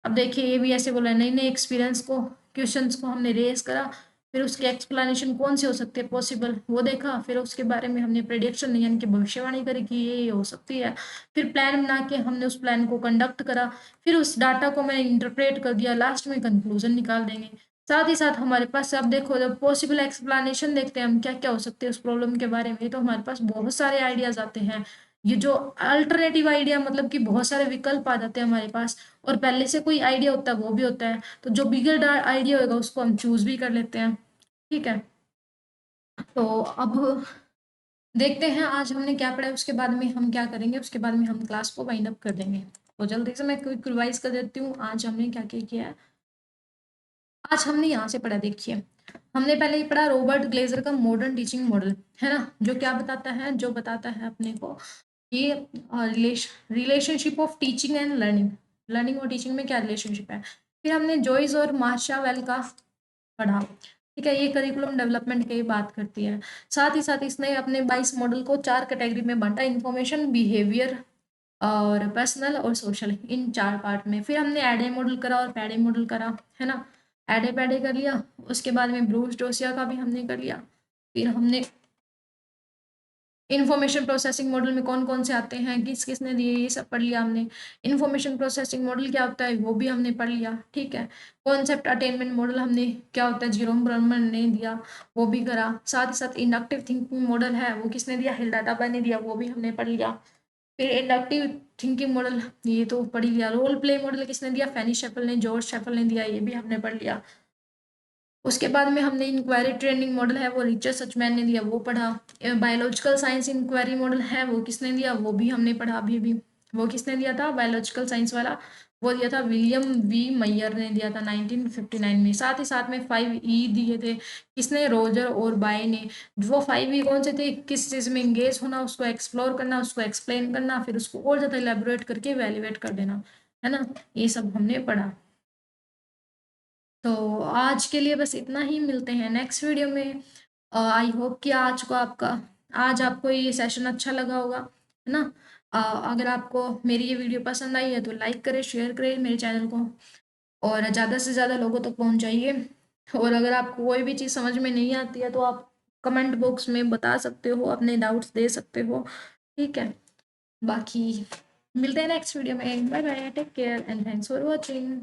अब देखिए ये भी ऐसे बोला है, नई नई एक्सपीरियंस को, क्वेश्चंस को हमने रेज करा, फिर उसके एक्सप्लेनेशन कौन से हो सकते हैं पॉसिबल वो देखा, फिर उसके बारे में हमने प्रेडिक्शन यानी कि भविष्यवाणी करी कि ये हो सकती है, फिर प्लान बना के हमने उस प्लान को कंडक्ट करा, फिर उस डाटा को मैंने इंटरप्रेट कर दिया, लास्ट में कंक्लूजन निकाल देंगे। साथ ही साथ हमारे पास अब देखो जब पॉसिबल एक्सप्लेनेशन देखते हैं हम क्या क्या हो सकते हैं उस प्रॉब्लम के बारे में, तो हमारे पास बहुत सारे आइडियाज आते हैं। ये जो अल्टरनेटिव आइडिया मतलब कि बहुत सारे विकल्प आ जाते हैं हमारे पास, और पहले से कोई आइडिया होता है वो भी होता है, तो जो बिगड़ आइडिया होगा उसको हम चूज भी कर लेते हैं। ठीक है, तो अब देखते हैं आज हमने क्या पढ़ा है, उसके बाद में हम क्या करेंगे, उसके बाद में हम क्लास को वाइंड अप कर देंगे। तो जल्दी से मैं क्विक रिवाइज कर देती हूँ आज हमने क्या क्या किया है। आज हमने यहाँ से पढ़ा, देखिए हमने पहले ही पढ़ा रॉबर्ट ग्लेजर का मॉडर्न टीचिंग मॉडल, है ना, जो क्या बताता है, जो बताता है अपने को ये relationship of teaching and learning, learning और टीचिंग में क्या रिलेशनशिप है। फिर हमने जॉइस और मार्शावेल का पढ़ा, ठीक है, ये करिकुलम डेवलपमेंट की बात करती है। साथ ही साथ इसने अपने 22 मॉडल को 4 कैटेगरी में बांटा, इन्फॉर्मेशन, बिहेवियर और पर्सनल और सोशल, इन 4 पार्ट में। फिर हमने एडे मॉडल करा और पैडे मॉडल करा, है ना, एडे पैडे कर लिया, उसके बाद में ब्रूस डोसिया का भी हमने कर लिया। फिर हमने इन्फॉर्मेशन प्रोसेसिंग मॉडल में कौन कौन से आते हैं, किस किसने दिए, ये सब पढ़ लिया हमने। इन्फॉर्मेशन प्रोसेसिंग मॉडल क्या होता है वो भी हमने पढ़ लिया, ठीक है। कॉन्सेप्ट अटेनमेंट मॉडल हमने क्या होता है जीरोम ब्रह्मन ने दिया, वो भी करा। साथ ही साथ इंडक्टिव थिंकिंग मॉडल है वो किसने दिया, हिल्डा डाबा ने दिया, वो भी हमने पढ़ लिया। फिर इंडक्टिव थिंकिंग मॉडल ये तो पढ़ ही लिया। रोल प्ले मॉडल किसने दिया, फैनी शेफल ने, जॉर्ज शेफल ने दिया, ये भी हमने पढ़ लिया। उसके बाद में हमने इंक्वायरी ट्रेनिंग मॉडल है वो रिचर्ड सचमैन ने दिया, वो पढ़ा। बायोलॉजिकल साइंस इंक्वायरी मॉडल है वो किसने दिया, वो भी हमने पढ़ा अभी। वो किसने दिया था बायोलॉजिकल साइंस वाला, वो दिया था विलियम वी मैयर ने दिया था 1959 में। साथ ही साथ में 5E दिए थे किसने, रोजर और बाय ने। वो 5E कौन से थे, किस चीज़ में इंगेज होना, उसको एक्सप्लोर करना, उसको एक्सप्लेन करना, फिर उसको और ज़्यादा इलेबोरेट करके वैल्यूएट कर देना, है ना, ये सब हमने पढ़ा। तो आज के लिए बस इतना ही, मिलते हैं नेक्स्ट वीडियो में। आई होप कि आज आपको ये सेशन अच्छा लगा होगा, है ना। अगर आपको मेरी ये वीडियो पसंद आई है तो लाइक करें, शेयर करें मेरे चैनल को, और ज़्यादा से ज़्यादा लोगों तक पहुंचाइए। और अगर आपको कोई भी चीज़ समझ में नहीं आती है तो आप कमेंट बॉक्स में बता सकते हो, अपने डाउट्स दे सकते हो, ठीक है। बाकी मिलते हैं नेक्स्ट वीडियो में, bye bye, take care and thanks for watching.